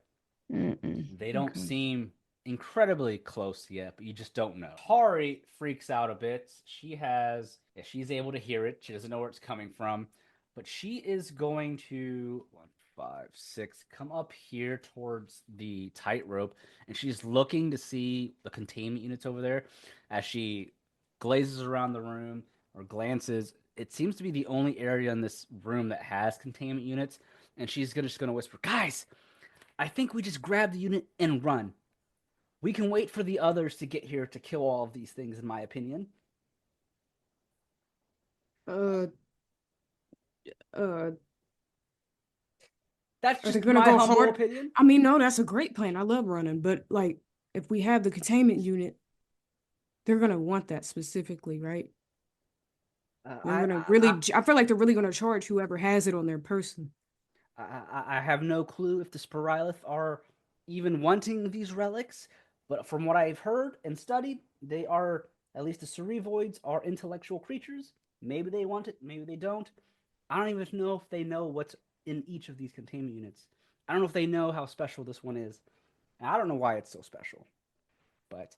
They don't Okay. seem incredibly close yet, but you just don't know. Hari freaks out a bit. She's able to hear it. She doesn't know where it's coming from, but she is going to 1, 5, 6 come up here towards the tightrope, and she's looking to see the containment units over there. As she glazes around the room or glances, it seems to be the only area in this room that has containment units, and she's just gonna whisper, "Guys, I think we just grab the unit and run. We can wait for the others to get here to kill all of these things, in my opinion." Uh, That's Are they just gonna my go humble hard? opinion. I mean, no, that's a great plan. I love running, but like, if we have the containment unit, they're gonna want that specifically, right? They're gonna really. I feel like they're really gonna charge whoever has it on their person. I have no clue if the Spiraelith are even wanting these relics, but from what I've heard and studied, they are, at least the Cerevoids are intellectual creatures. Maybe they want it, maybe they don't. I don't even know if they know what's in each of these containment units. I don't know if they know how special this one is. And I don't know why it's so special, but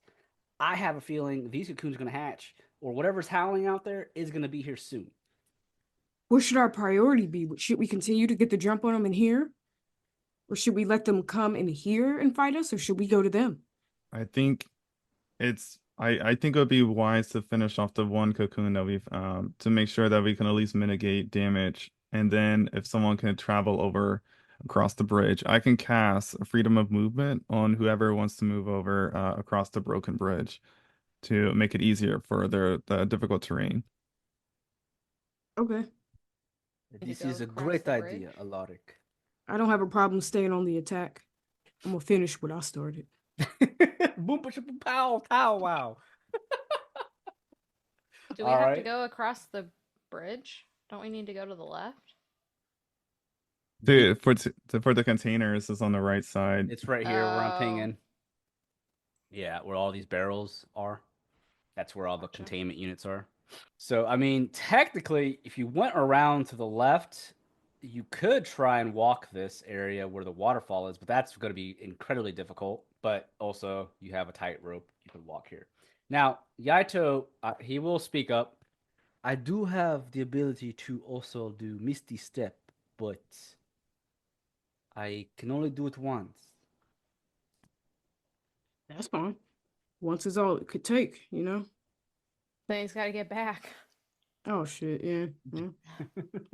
I have a feeling these cocoons are going to hatch, or whatever's howling out there is going to be here soon. What should our priority be? Should we continue to get the jump on them in here? Or should we let them come in here and fight us? Or should we go to them? I think I think it would be wise to finish off the one cocoon that we've to make sure that we can at least mitigate damage. And then if someone can travel over across the bridge, I can cast freedom of movement on whoever wants to move over across the broken bridge to make it easier for the difficult terrain. Okay. This go is a across great the idea, bridge? Alaric. I don't have a problem staying on the attack. I'm gonna finish what I started. Boom, pow, pow, wow. Do we All have to right. go across the bridge? Don't we need to go to the left? For the containers is on the right side. It's right here where I'm Oh, pinging. Yeah, where all these barrels are. That's where all the gotcha. containment units are. So, I mean, technically, if you went around to the left, you could try and walk this area where the waterfall is, but that's going to be incredibly difficult. But also, you have a tight rope. You can walk here. Now, Yaito, he will speak up. I do have the ability to also do Misty Step, but I can only do it once. That's fine. Once is all it could take, you know? Then he's got to get back. Oh shit, yeah. Yeah.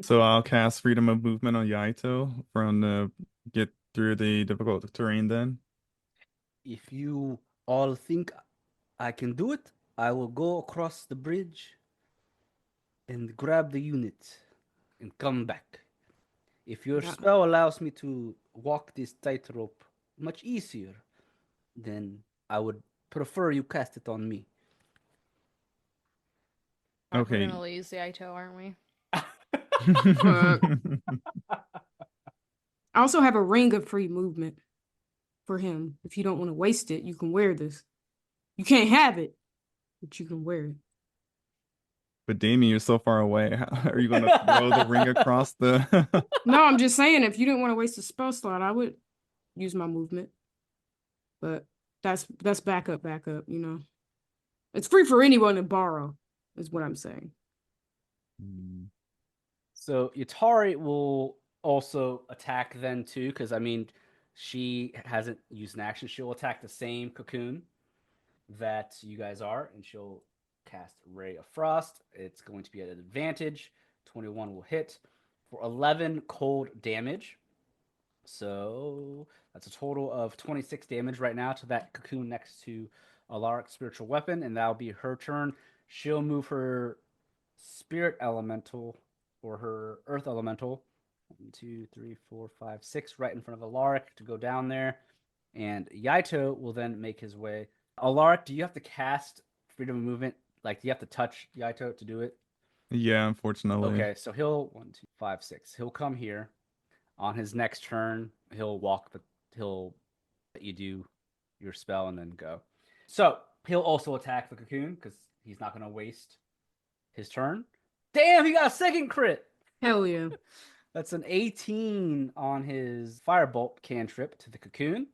So I'll cast freedom of movement on Yaito from the get through the difficult terrain then. If you all think I can do it, I will go across the bridge and grab the unit and come back. If your Yeah. spell allows me to walk this tightrope much easier, then I would prefer you cast it on me. We're Okay. gonna lose the Ito, aren't we? I also have a ring of free movement for him. If you don't want to waste it, you can wear this. You can't have it, but you can wear it. But Damien, you're so far away. Are you gonna throw the ring across the No, I'm just saying if you didn't want to waste a spell slot, I would use my movement. But that's backup, you know. It's free for anyone to borrow, is what I'm saying. So Yatari will also attack then too, because I mean, she hasn't used an action. She'll attack the same cocoon that you guys are, and she'll cast Ray of Frost. It's going to be at an advantage. 21 will hit for 11 cold damage. So that's a total of 26 damage right now to that cocoon next to Alaric's spiritual weapon, and that'll be her turn. She'll move her spirit elemental or her earth elemental 1, 2, 3, 4, 5, 6 right in front of Alaric to go down there. And Yaito will then make his way. Alaric, do you have to cast freedom of movement? Like, do you have to touch Yaito to do it? Yeah, unfortunately. Okay, so he'll 1, 2, 5, 6. He'll come here. On his next turn, he'll let you do your spell and then go. So he'll also attack the cocoon because he's not going to waste his turn. Damn, he got a second crit. Hell yeah. That's an 18 on his firebolt cantrip to the cocoon.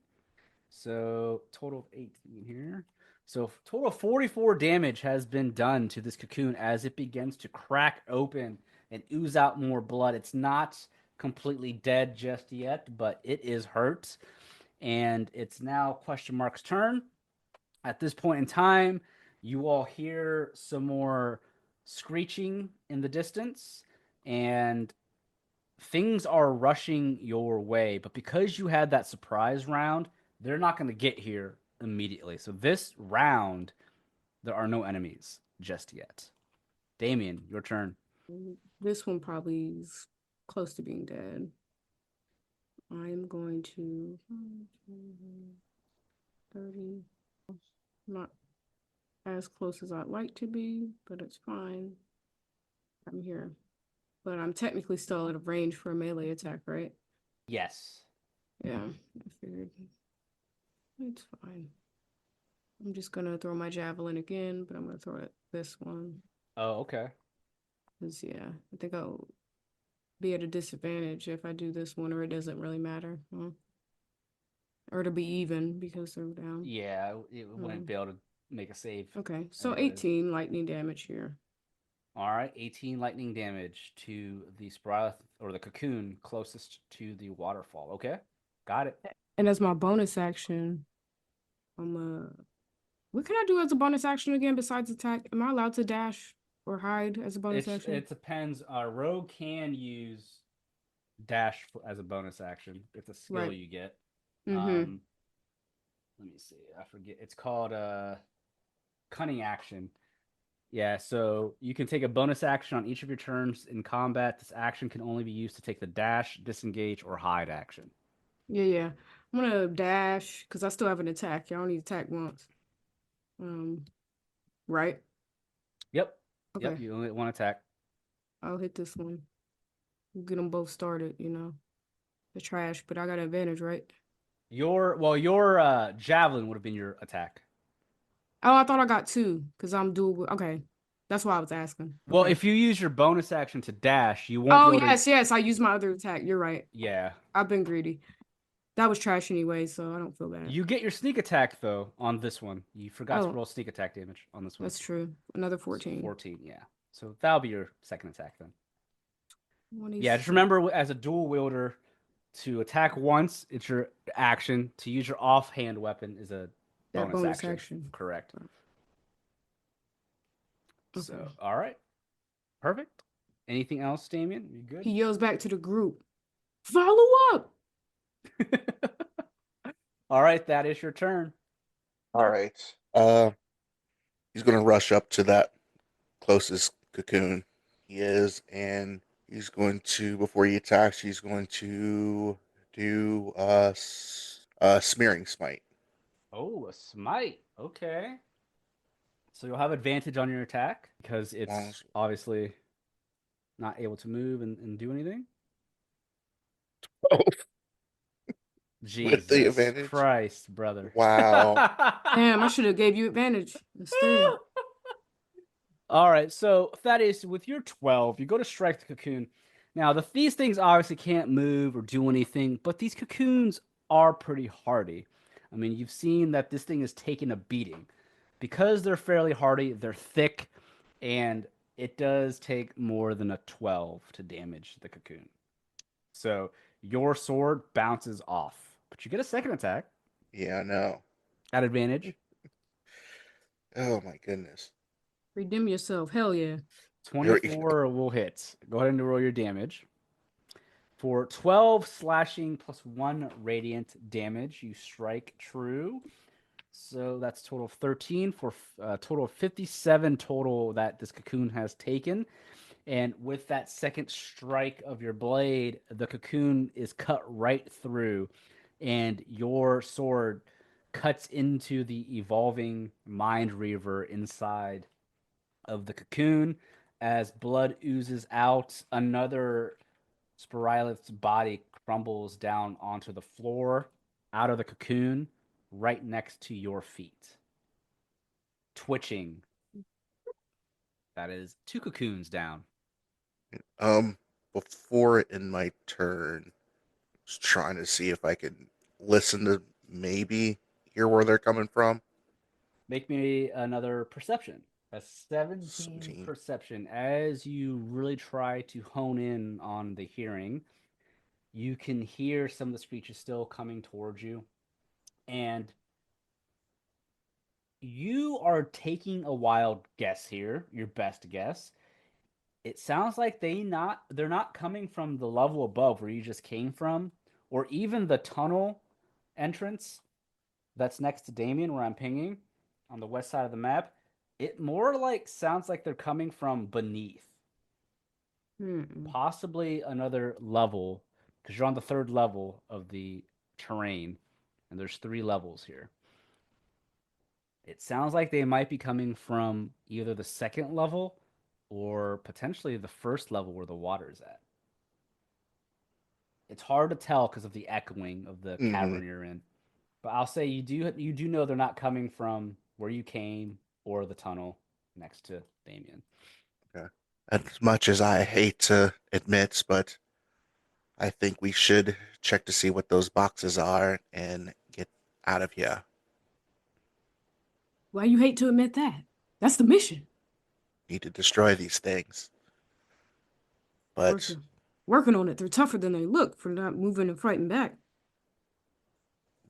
So total of 18 here. So total of 44 damage has been done to this cocoon as it begins to crack open and ooze out more blood. It's not completely dead just yet, but it is hurt. And it's now question mark's turn. At this point in time, you all hear some more screeching in the distance, and things are rushing your way. But because you had that surprise round, they're not going to get here immediately. So this round, there are no enemies just yet. Damien, your turn. This one probably is close to being dead. I'm going to 30. Not as close as I'd like to be, but it's fine. I'm here. But I'm technically still out of range for a melee attack, right? Yes. Yeah, I figured. It's fine. I'm just gonna throw my javelin again, but I'm gonna throw it this one. Oh, okay. Cause yeah, I think I'll be at a disadvantage if I do this one, or it doesn't really matter. Or to be even because they're down. Yeah, it wouldn't be able to make a save. Okay, so anyways. 18 lightning damage here. All right, 18 lightning damage to the Spiraelith or the cocoon closest to the waterfall. Okay, got it. And as my bonus action, what can I do as a bonus action again besides attack? Am I allowed to dash or hide as a bonus action? It depends. Rogue can use dash as a bonus action. It's a skill Right. you get. Mm-hmm. Let me see. I forget. It's called cunning action. Yeah, so you can take a bonus action on each of your turns in combat. This action can only be used to take the dash, disengage, or hide action. Yeah. I'm gonna dash because I still have an attack. I only attack once. Right? Yep. Okay. Yep, you only get one attack. I'll hit this one. We'll get them both started, you know. The trash, but I got an advantage, right? Your javelin would have been your attack. Oh, I thought I got two because I'm dual. Okay. That's why I was asking. Well, Okay. if you use your bonus action to dash, you won't Oh, be able to. yes. I used my other attack. You're right. Yeah. I've been greedy. That was trash anyway, so I don't feel bad. You get your sneak attack, though, on this one. You forgot to Oh. roll sneak attack damage on this one. That's true. Another So 14. 14, yeah. So that'll be your second attack then. 26. Yeah, just remember as a dual wielder, to attack once, it's your action. To use your offhand weapon is a That bonus action. Correct. Okay. So, all right. Perfect. Anything else, Damien? You good? He yells back to the group, "Follow up!" All right, that is your turn. All right. He's gonna rush up to that closest cocoon he is, and he's going to, before he attacks, he's going to do smearing smite. Oh, a smite. Okay. So you'll have advantage on your attack because it's Wow. obviously not able to move and do anything. With the Jesus advantage? Christ, brother. Wow. Damn, I should have gave you advantage instead. All right, so Thaddeus, with your 12, you go to strike the cocoon. Now, these things obviously can't move or do anything, but these cocoons are pretty hardy. I mean, you've seen that this thing is taking a beating. Because they're fairly hardy, they're thick, and it does take more than a 12 to damage the cocoon. So your sword bounces off, but you get a second attack Yeah, I know. at advantage. Oh my goodness. Redeem yourself. Hell yeah. 24 will hit. Go ahead and roll your damage. For 12 slashing plus 1 radiant damage, you strike true. So that's total of 13 for a total of 57 total that this cocoon has taken. And with that second strike of your blade, the cocoon is cut right through, and your sword cuts into the evolving mind reaver inside of the cocoon. As blood oozes out, another Spiraelith's body crumbles down onto the floor out of the cocoon right next to your feet. Twitching. That is 2 cocoons down. Before in my turn, I was trying to see if I could listen to maybe hear where they're coming from. Make me another perception. A 17 17. perception. As you really try to hone in on the hearing, you can hear some of the screeches still coming towards you. And you are taking a wild guess here, your best guess. It sounds like they're not coming from the level above where you just came from, or even the tunnel entrance that's next to Damien where I'm pinging on the west side of the map. It more like sounds like they're coming from beneath. Possibly another level, because you're on the 3rd level of the terrain, and there's 3 levels here. It sounds like they might be coming from either the 2nd level or potentially the 1st level where the water's at. It's hard to tell because of the echoing of the cavern you're in. But I'll say you do know they're not coming from where you came or the tunnel next to Damien. Okay. As much as I hate to admit, but I think we should check to see what those boxes are and get out of here. Why you hate to admit that? That's the mission. Need to destroy these things. But Working on it. They're tougher than they look for not moving and fighting back.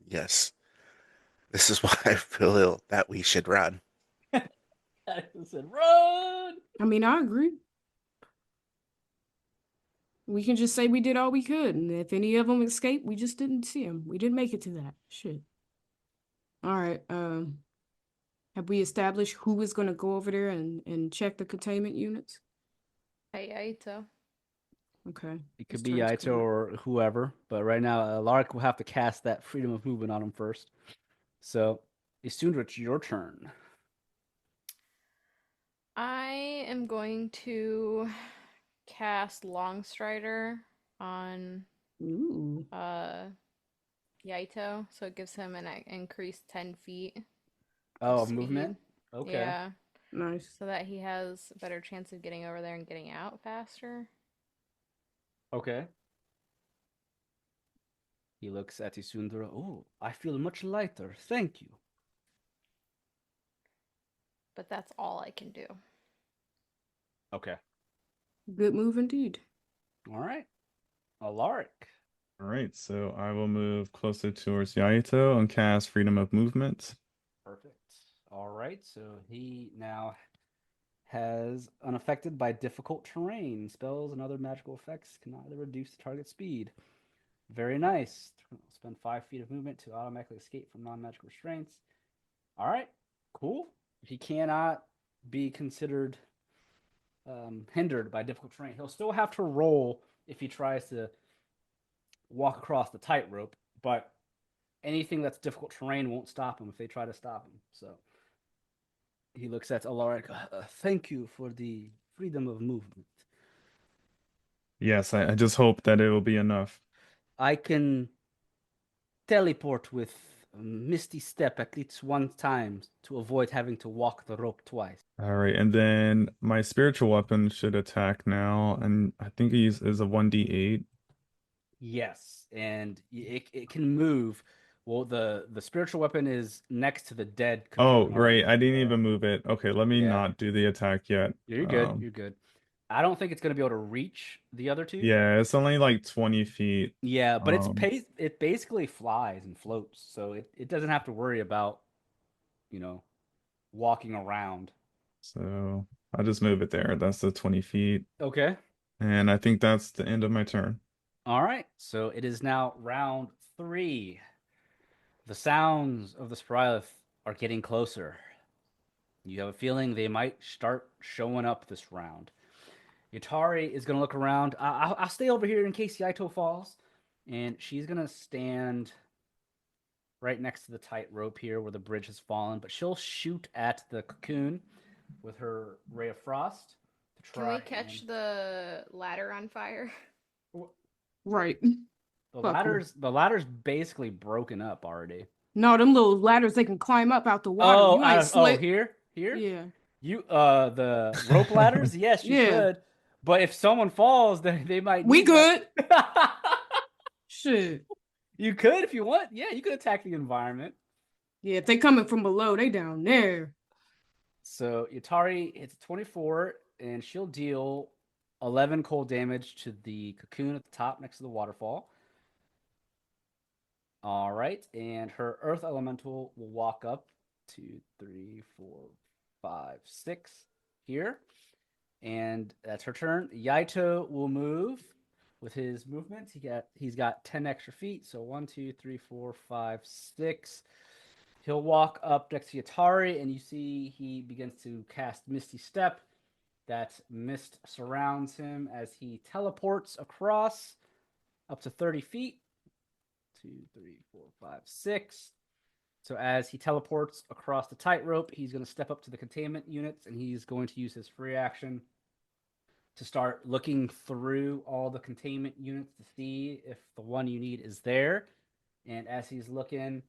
yes, this is why I feel ill that we should run. I said, run! I mean, I agree. We can just say we did all we could, and if any of them escaped, we just didn't see them. We didn't make it to that. Shit. All right. Have we established who is going to go over there and check the containment units? Hey, Aito. Okay. It could his be turn's Yaito coming. or whoever, but right now, Lark will have to cast that freedom of movement on him first. So, Isundra, it's your turn. I am going to cast Longstrider on Ooh. Yaito, so it gives him an increased 10 feet Oh, speed. movement? Okay. Yeah, Nice. so that he has a better chance of getting over there and getting out faster. Okay. He looks at Isundra. Oh, I feel much lighter. Thank you. But that's all I can do. Okay. Good move indeed. All right. Alaric. All right, so I will move closer towards Yaito and cast Freedom of Movement. Perfect. All right. So he now has unaffected by difficult terrain. Spells and other magical effects can either reduce the target speed. Very nice. Spend 5 feet of movement to automatically escape from non-magical restraints. All right. Cool. He cannot be considered hindered by difficult terrain. He'll still have to roll if he tries to walk across the tightrope, but anything that's difficult terrain won't stop him if they try to stop him. So he looks at Alaric. Thank you for the freedom of movement. Yes, I just hope that it will be enough. I can teleport with Misty Step at least one time to avoid having to walk the rope twice. All right, and then my spiritual weapon should attack now, and I think he is a 1d8. Yes, and it can move. Well, the spiritual weapon is next to the dead Oh, cocoon right, already. I didn't even move it. Okay, let me Yeah, not do the attack yet. you're good. You're good. I don't think it's gonna be able to reach the other two. Yeah, it's only like 20 feet. Yeah, but Um, it basically flies and floats, so it doesn't have to worry about, you know, walking around. so I'll just move it there. That's the 20 feet. Okay. And I think that's the end of my turn. All right. So it is now round 3. The sounds of the Spiraelith are getting closer. You have a feeling they might start showing up this round. Yutari is going to look around. I'll stay over here in case Yaito falls. And she's going to stand right next to the tight rope here where the bridge has fallen. But she'll shoot at the cocoon with her Ray of Frost. To Can try we catch the ladder on fire? Right. The ladder's basically broken up already. No, them little ladders they can climb up out the water. Oh, You might slip. here? Yeah. You the rope ladders? Yes, you Yeah. could. But if someone falls, then they might We need that. could. Shit. You could if you want. Yeah, you could attack the environment. Yeah, if they coming from below, they down there. So Yutari hits 24, and she'll deal 11 cold damage to the cocoon at the top next to the waterfall. All right, and her Earth Elemental will walk up 2, 3, 4, 5, 6 here, and that's her turn. Yaito will move with his movements. He's got 10 extra feet, so 1, 2, 3, 4, 5, 6. He'll walk up next to Yutari, and you see he begins to cast Misty Step. That mist surrounds him as he teleports across up to 30 feet. 2, 3, 4, 5, 6. So as he teleports across the tightrope, he's going to step up to the containment units, and he's going to use his free action to start looking through all the containment units to see if the one you need is there. And as he's looking,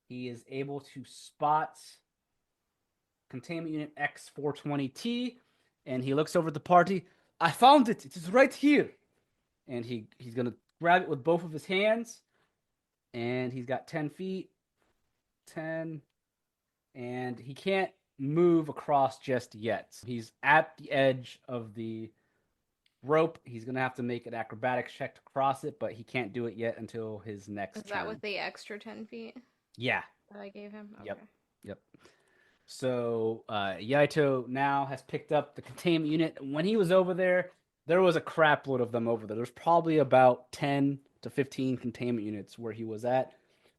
he is able to spot containment unit X420T, and he looks over at the party. I found it. It is right here. And he's going to grab it with both of his hands, and he's got 10 feet. 10, and he can't move across just yet. He's at the edge of the rope. He's going to have to make an acrobatics check to cross it, but he can't do it yet until his next Is turn. that with the extra 10 feet Yeah. that I gave him? Yep. Okay. Yep. So Yaito now has picked up the containment unit. When he was over there was a crap load of them over there. There's probably about 10 to 15 containment units where he was at,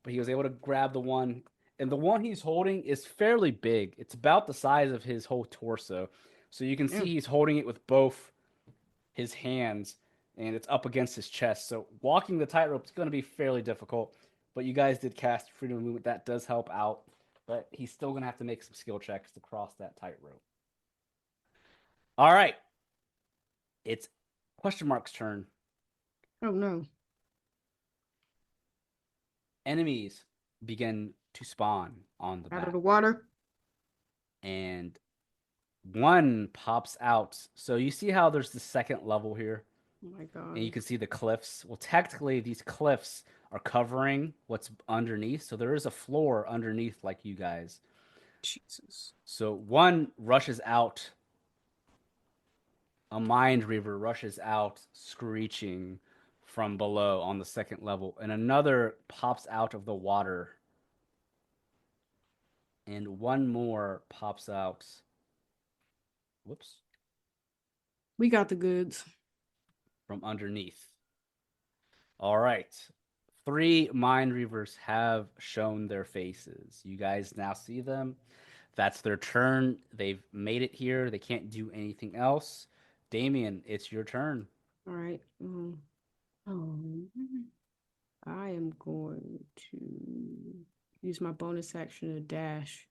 but he was able to grab the one. And the one he's holding is fairly big. It's about the size of his whole torso. So you can see he's holding it with both his hands, and it's up against his chest. So walking the tightrope is going to be fairly difficult. But you guys did cast freedom of movement. That does help out. But he's still going to have to make some skill checks to cross that tightrope. All right. It's question mark's turn. Oh no. Enemies begin to spawn on the Out map. of the water. And one pops out. So you see how there's the second level here? Oh my god. And you can see the cliffs. Well, technically, these cliffs are covering what's underneath. So there is a floor underneath like you guys. Jesus. So one rushes out. A mind reaver rushes out screeching from below on the second level. And another pops out of the water. And one more pops out. Whoops. We got the goods. From underneath. All right. 3 mind reavers have shown their faces. You guys now see them. That's their turn. They've made it here. They can't do anything else. Damien, it's your turn. All right. I am going to use my bonus action to dash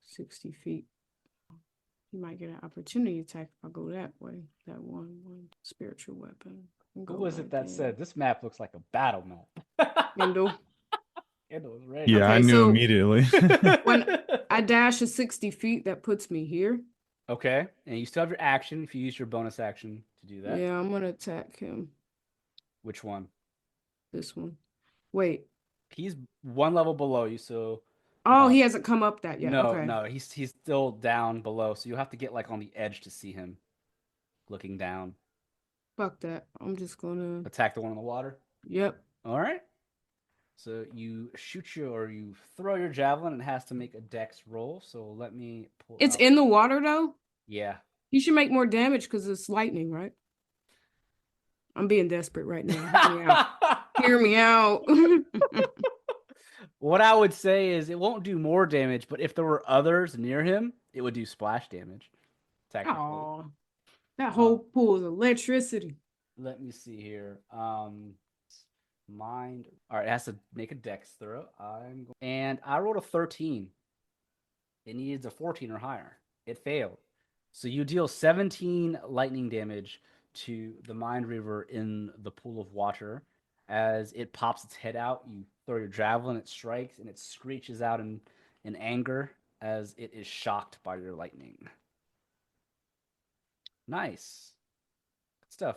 60 feet. You might get an opportunity attack if I go that way. That one spiritual weapon. Who was it that said this map looks like a battle map? Kendall. Kendall was ready. Yeah, I Okay, knew so- immediately. When I dash a 60 feet, that puts me here. Okay, and you still have your action if you use your bonus action to do that. Yeah, I'm gonna attack him. Which one? This one. Wait. He's one level below you, so Oh, he hasn't come up that yet. no, Okay. no, he's still down below, so you have to get like on the edge to see him looking down. Fuck that. I'm just gonna. Attack the one in the water. Yep. All right. So you shoot you throw your javelin and it has to make a dex roll. So let me pull It's out. in the water though. Yeah. He should make more damage because it's lightning, right? I'm being desperate right now. Hear me out. What I would say is it won't do more damage, but if there were others near him, it would do splash damage. Technically. Aw. That whole pool is electricity. Let me see here. Mind. All right, it has to make a dex throw. And I rolled a 13. It needs a 14 or higher. It failed. So you deal 17 lightning damage to the Mind Reaver in the pool of water. As it pops its head out, you throw your javelin, it strikes, and it screeches out in anger as it is shocked by your lightning. Nice. Good stuff.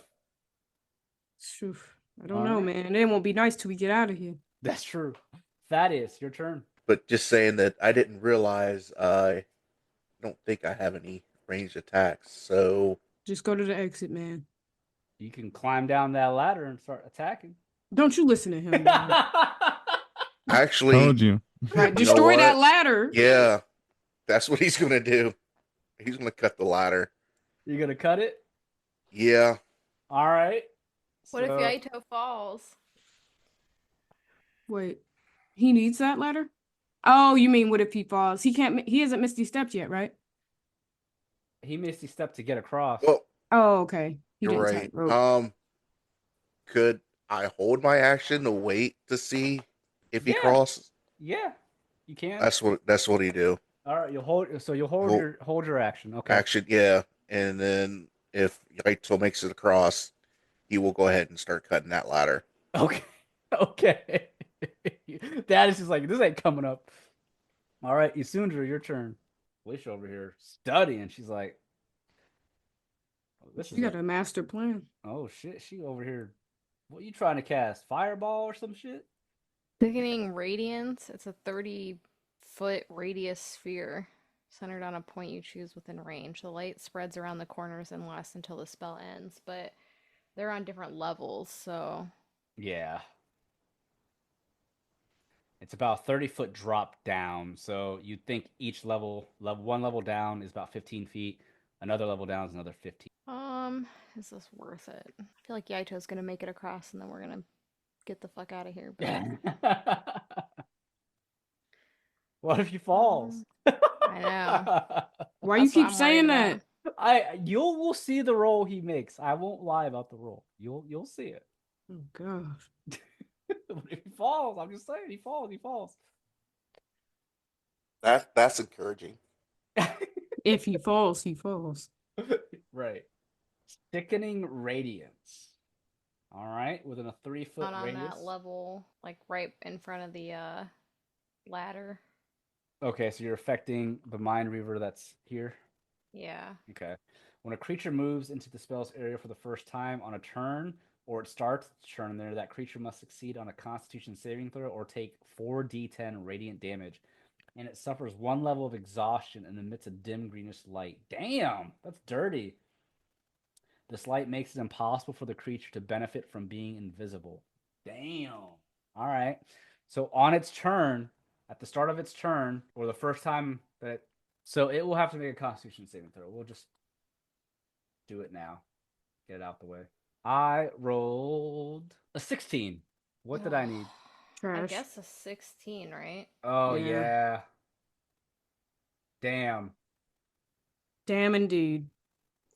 Phew. I don't know, man. It won't be nice till we get out of here. That's true. Thaddeus, your turn. But just saying that I didn't realize I don't think I have any ranged attacks. So Just go to the exit, man. You can climb down that ladder and start attacking. Don't you listen to him. Man. actually, Told you. Right, You know destroy that what? ladder. yeah, that's what he's gonna do. He's gonna cut the ladder. You're gonna cut it? Yeah, All right. What if So- Yaito falls? Wait, he needs that ladder? Oh, you mean what if he falls? He can't. He hasn't missed these steps yet, right? He missed his step to get across. well, Oh, okay. He you're didn't right. tie the rope. Could I hold my action to wait to see if he Yeah. crosses? Yeah, you can. That's what he do. All right, you'll hold. So you'll hold your action. Okay. Action, yeah, and then if Yaito makes it across, he will go ahead and start cutting that ladder. Okay. Okay. Dad is just like, this ain't coming up. All right, Isundra, your turn. Wish over here studying. She's like, oh, this You is got a master plan. oh shit. She over here What you trying to cast? Fireball or some shit? Thickening Radiance. It's a 30-foot radius sphere centered on a point you choose within range. The light spreads around the corners and lasts until the spell ends, but they're on different levels, so Yeah. It's about a 30-foot drop down. So you'd think each one level down is about 15 feet. Another level down is another 15. is this worth it? I feel like Yaito's gonna make it across and then we're gonna get the fuck out of here, but What if he falls? I know. Why you That's what keep I'm worried saying about. that? You will see the roll he makes. I won't lie about the roll. You'll see it. Oh gosh. What if he falls? I'm just saying he falls. He falls. That's encouraging. If he falls, he falls. Right. Thickening radiance. All right, within a 3-foot Not on radius. that level, like right in front of the ladder. Okay, so you're affecting the Mind Reaver that's here. Yeah. Okay. When a creature moves into the spell's area for the first time on a turn, or it starts its turn there, that creature must succeed on a Constitution saving throw or take 4d10 radiant damage, and it suffers 1 level of exhaustion and emits a dim greenish light. Damn, that's dirty. This light makes it impossible for the creature to benefit from being invisible. Damn. All right. So on its turn, at the start of its turn, or the first time that so it will have to make a Constitution saving throw. We'll just do it now. Get it out the way. I rolled a 16. What did I need? I Trash. guess a 16, right? Oh Yeah. yeah. Damn. Damn indeed.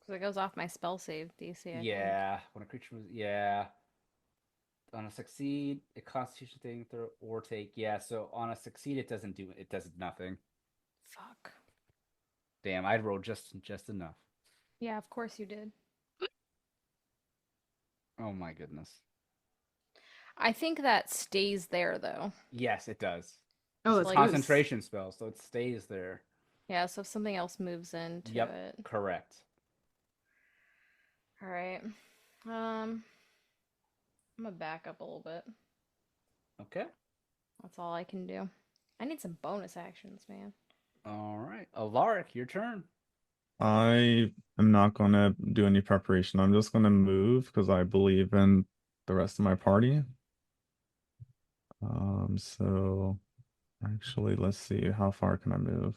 Because it goes off my spell save DC, I think. Yeah. When a creature moves, yeah. On a succeed, a Constitution saving throw or take. Yeah. So on a succeed, it does nothing. Fuck. Damn, I'd roll just enough. Yeah, of course you did. Oh my goodness. I think that stays there, though. Yes, it does. Oh, It's that's a good. concentration spell, so it stays there. Yeah, so if something else moves into Yep, it. correct. Alright. I'm gonna back up a little bit. Okay. That's all I can do. I need some bonus actions, man. All right. Alaric, your turn. I am not gonna do any preparation. I'm just gonna move because I believe in the rest of my party. So actually, let's see, how far can I move?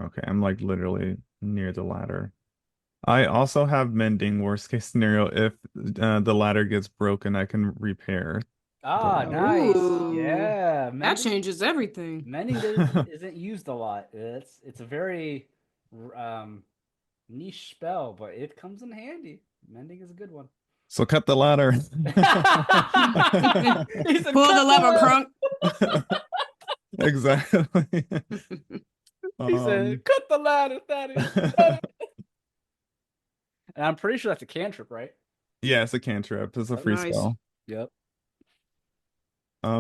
Okay, I'm like literally near the ladder. I also have mending, worst case scenario. If the ladder gets broken, I can repair the Ah, ladder. nice. Ooh. Yeah, That changes everything. mending isn't used a lot. It's a very niche spell, but it comes in handy. Mending is a good one. So cut the ladder. He said, Pull the "Cut lever, ladder." Crunk. Exactly. He said, "Cut the ladder, Thaddeus." Cut it." And I'm pretty sure that's a cantrip, right? Yeah, it's a cantrip. It's a free Nice. spell. Yep.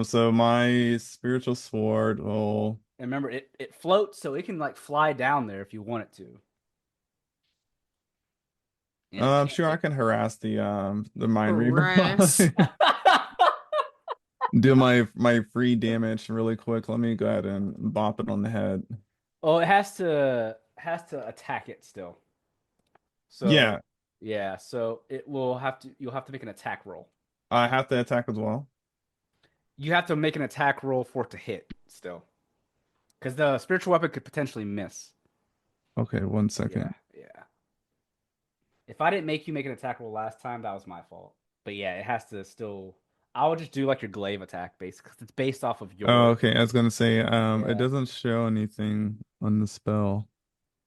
So my spiritual sword will. And remember, it floats, so it can like fly down there if you want it to. And I'm sure I can harass the Mind Reaver. Harass. Do my free damage really quick. Let me go ahead and bop it on the head. Oh, it has to attack it still. So Yeah, so you'll have to make an attack roll. I have to attack as well. You have to make an attack roll for it to hit still. Because the spiritual weapon could potentially miss. Okay, 1 second. Yeah. If I didn't make you make an attack roll last time, that was my fault. But yeah, it has to still. I would just do like your glaive attack, basically. It's based off of your. Oh, okay. I was gonna say, Yeah. it doesn't show anything on the spell.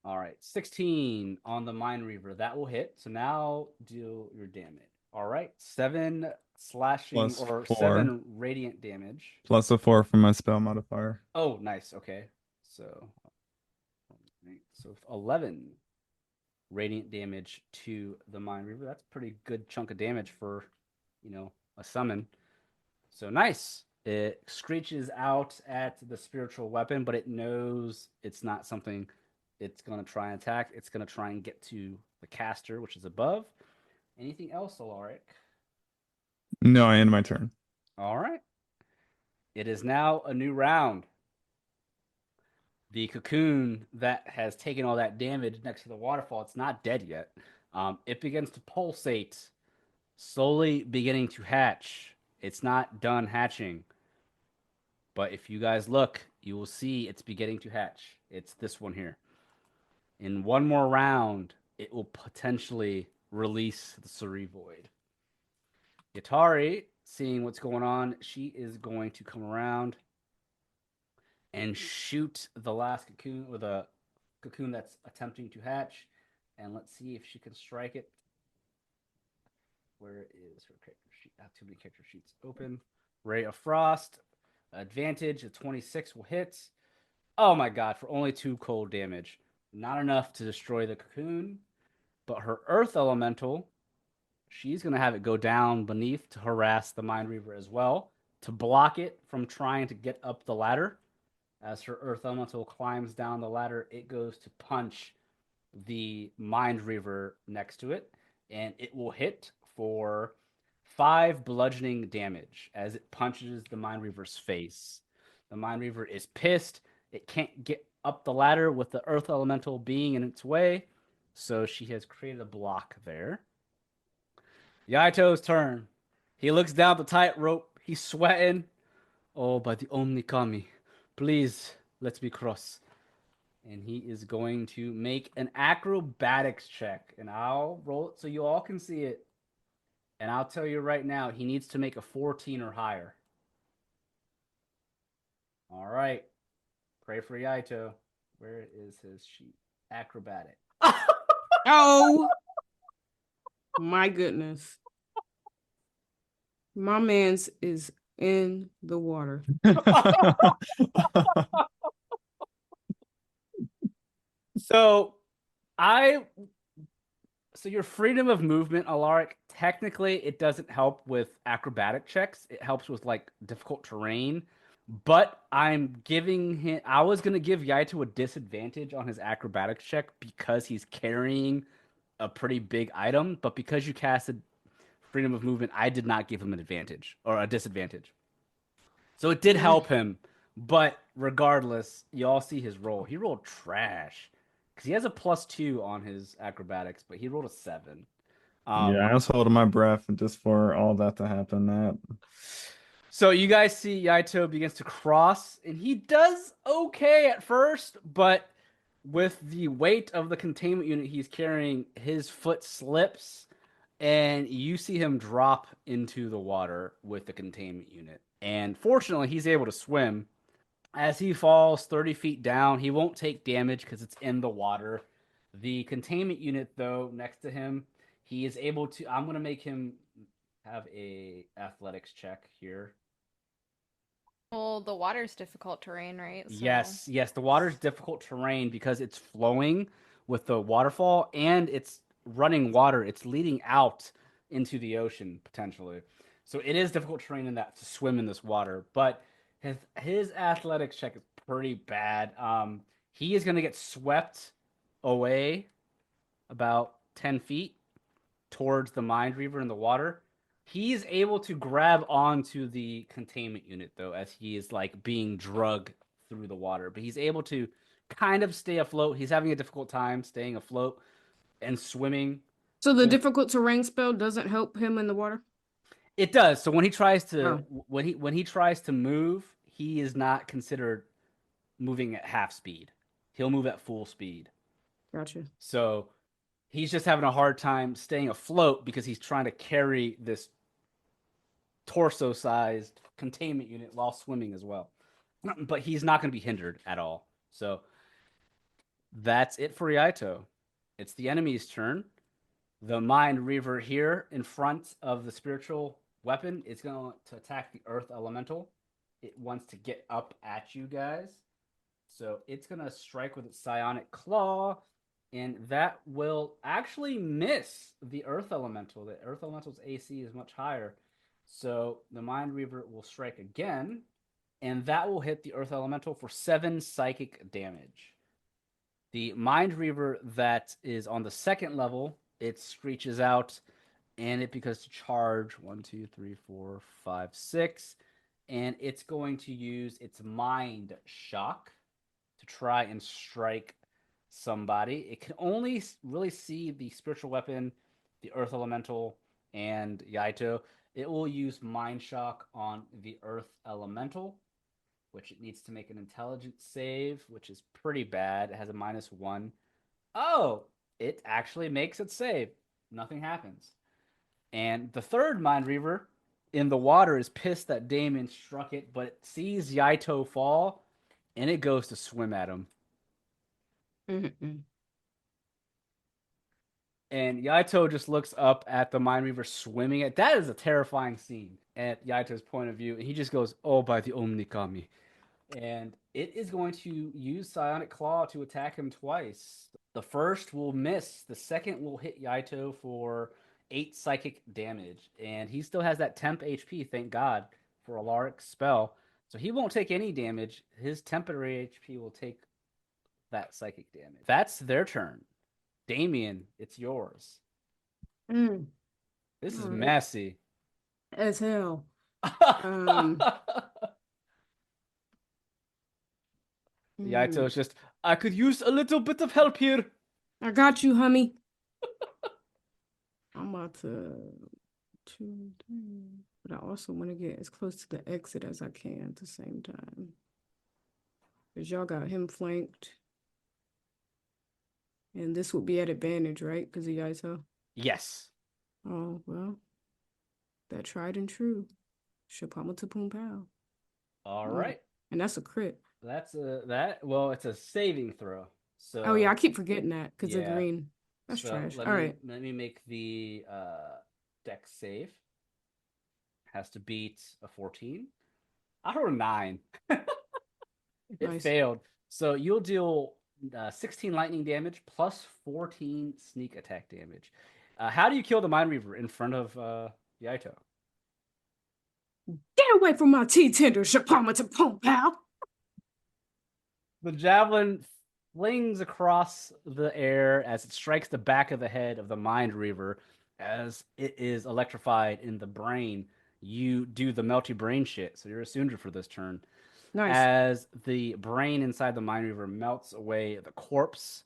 All right, 16 on the Mind Reaver. That will hit. So now do your damage. All right, 7 slashing Plus or 4. 7 radiant damage. Plus a 4 from my spell modifier. Oh, nice. Okay, so 11 radiant damage to the Mind Reaver. That's a pretty good chunk of damage for a summon. So nice. It screeches out at the spiritual weapon, but it knows it's not something it's going to try and attack. It's going to try and get to the caster, which is above, Anything else, Alaric? No, I end my turn. All right. It is now a new round. The cocoon that has taken all that damage next to the waterfall, it's not dead yet. It begins to pulsate, slowly beginning to hatch. It's not done hatching. But if you guys look, you will see it's beginning to hatch. It's this one here. In one more round, it will potentially release the Cerevoid. Yatari, seeing what's going on, she is going to come around and shoot the last cocoon with a cocoon that's attempting to hatch. And let's see if she can strike it. Where is her character sheet? I have too many character sheets open. Ray of Frost. Advantage. A 26 will hit. Oh my god, for only 2 cold damage. Not enough to destroy the cocoon. But her Earth Elemental, she's going to have it go down beneath to harass the Mind Reaver as well, to block it from trying to get up the ladder. As her Earth Elemental climbs down the ladder, it goes to punch the Mind Reaver next to it, and it will hit for 5 bludgeoning damage as it punches the Mind Reaver's face. The Mind Reaver is pissed. It can't get up the ladder with the Earth Elemental being in its way, so she has created a block there. Yaito's turn. He looks down the tightrope. He's sweating. Oh, by the only kami, please, let's be cross. And he is going to make an acrobatics check. And I'll roll it so you all can see it. And I'll tell you right now, he needs to make a 14 or higher. All right. Pray for Yaito. Where is his sheet? Acrobatic. Oh my goodness. My man's is in the water. So your freedom of movement, Alaric, technically it doesn't help with acrobatic checks. It helps with like difficult terrain. But I was gonna give Yaito a disadvantage on his acrobatics check because he's carrying a pretty big item, but because you casted freedom of movement, I did not give him an advantage or a disadvantage. So it did help him, but regardless, you all see his roll. He rolled trash because he has a +2 on his acrobatics, but he rolled a 7. Yeah, I was holding my breath just for all that to happen. That So you guys see Yaito begins to cross, and he does okay at first, but with the weight of the containment unit he's carrying, his foot slips, and you see him drop into the water with the containment unit. And fortunately, he's able to swim. As he falls 30 feet down, he won't take damage because it's in the water. The containment unit, though, next to him, he is able to. I'm going to make him have a athletics check here. Well, the water's difficult terrain, right? So... Yes, the water's difficult terrain because it's flowing with the waterfall and it's running water. It's leading out into the ocean potentially. So it is difficult terrain in that to swim in this water, but his athletics check is pretty bad. He is going to get swept away about 10 feet towards the Mind Reaver in the water. He's able to grab onto the containment unit though, as he is like being drugged through the water. But he's able to kind of stay afloat. He's having a difficult time staying afloat and swimming. So the difficult terrain spell doesn't help him in the water? It does. So when he tries to when he tries to move, he is not considered moving at half speed. He'll move at full speed. Gotcha. So he's just having a hard time staying afloat because he's trying to carry this torso-sized containment unit while swimming as well. But he's not going to be hindered at all. So that's it for Yaito. It's the enemy's turn. The Mind Reaver here in front of the spiritual weapon is going to attack the Earth Elemental. It wants to get up at you guys. So it's going to strike with its Psionic Claw. And that will actually miss the Earth Elemental. The Earth Elemental's AC is much higher. So the Mind Reaver will strike again. And that will hit the Earth Elemental for 7 psychic damage. The Mind Reaver that is on the second level, it screeches out, and it begins to charge 1, 2, 3, 4, 5, 6, and it's going to use its mind shock to try and strike somebody. It can only really see the spiritual weapon, the earth elemental, and Yaito. It will use mind shock on the earth elemental, which it needs to make an intelligence save, which is pretty bad. It has a -1. Oh, it actually makes it save. Nothing happens. And the third Mind Reaver in the water is pissed that Damien struck it, but it sees Yaito fall, and it goes to swim at him. Mm-mm. And Yaito just looks up at the Mind Reaver swimming at. That is a terrifying scene at Yaito's point of view. And he just goes, "Oh, by the Omnikami." And it is going to use Psionic Claw to attack him twice. The first will miss. The second will hit Yaito for 8 psychic damage. And he still has that temp HP, thank God, for a Alaric spell. So he won't take any damage. His temporary HP will take that psychic damage. That's their turn. Damien, it's yours. Mm. This is All right. messy. As hell. Yaito's just, I could use a little bit of help here. I got you, homie. I'm about to 2, 3, but I also want to get as close to the exit as I can at the same time. Because y'all got him flanked. And this would be at advantage, right? Because of Yaito. Yes. Oh, well. That tried and true. Shapama to Poom Pow. All right. And that's a crit. That's it's a saving throw. So Oh, yeah, I keep forgetting that because of yeah. green. That's So trash. Let All me right. let me make the dex save. Has to beat a 14. I rolled a 9. It Nice. failed. So you'll deal 16 lightning damage plus 14 sneak attack damage. How do you kill the Mind Reaver in front of Yaito? Get away from my T-tender, Shapama to Poom Pow. The javelin flings across the air as it strikes the back of the head of the Mind Reaver. As it is electrified in the brain, you do the melty brain shit. So you're a Sundra for this turn. Nice. As the brain inside the Mind Reaver melts away, the corpse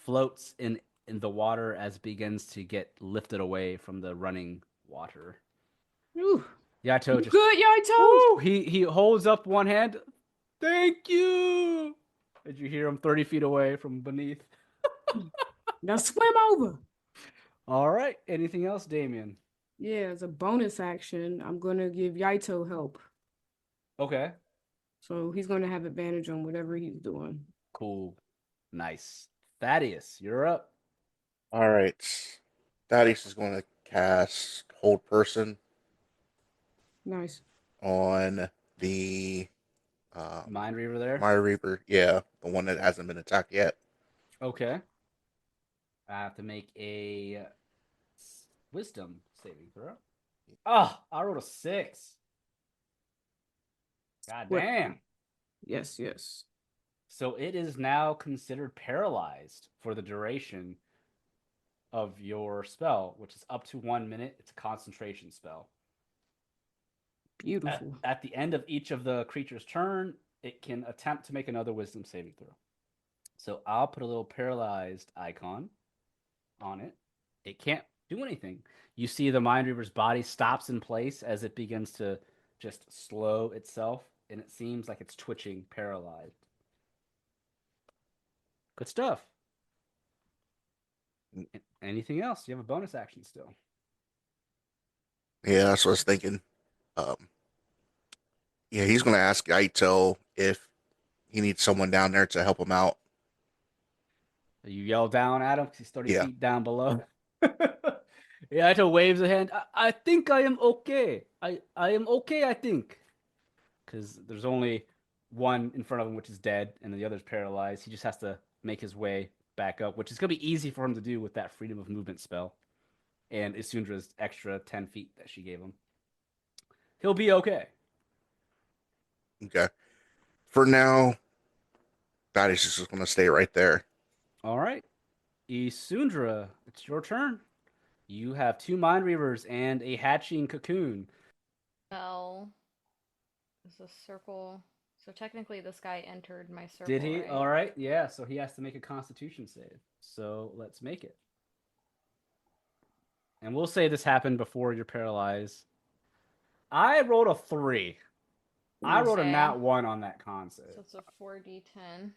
floats in the water as it begins to get lifted away from the running water. Ooh. Yaito You just good, Yaito? woo, he holds up one hand. Thank you. Did you hear him 30 feet away from beneath? Now swim over. All right. Anything else, Damien? Yeah, as a bonus action, I'm going to give Yaito help. Okay. So he's going to have advantage on whatever he's doing. Cool. Nice. Thaddeus, you're up. All right. Thaddeus is going to cast Hold Person Nice. on the Mind Reaver there. Mind Reaper. Yeah, the one that hasn't been attacked yet. Okay. I have to make a wisdom saving throw. Oh, I rolled a 6. God What? damn. Yes, yes. So it is now considered paralyzed for the duration of your spell, which is up to 1 minute. It's a concentration spell. Beautiful. At the end of each of the creature's turn, it can attempt to make another wisdom saving throw. So I'll put a little paralyzed icon on it. It can't do anything. You see the Mind Reaver's body stops in place as it begins to just slow itself, and it seems like it's twitching, paralyzed. Good stuff. Anything else? You have a bonus action still. Yeah, that's what I was thinking. Yeah, he's going to ask Aito if he needs someone down there to help him out. You yell down at him because he's 30 Yeah. feet down below. Yaito waves a hand. I think I am okay. I am okay, I think. Because there's only one in front of him, which is dead, and the other's paralyzed. He just has to make his way back up, which is going to be easy for him to do with that freedom of movement spell and Isundra's extra 10 feet that she gave him. He'll be okay. Okay. For now, Thaddeus is just going to stay right there. All right. Isundra, it's your turn. You have 2 Mind Reavers and a hatching cocoon. Well, is a circle. So technically, this guy entered my circle. Did he? Right? All right. Yeah. So he has to make a Constitution save. So let's make it. And we'll say this happened before you're paralyzed. I rolled a 3. I rolled a Okay. nat 1 on that con save. So it's a 4d10.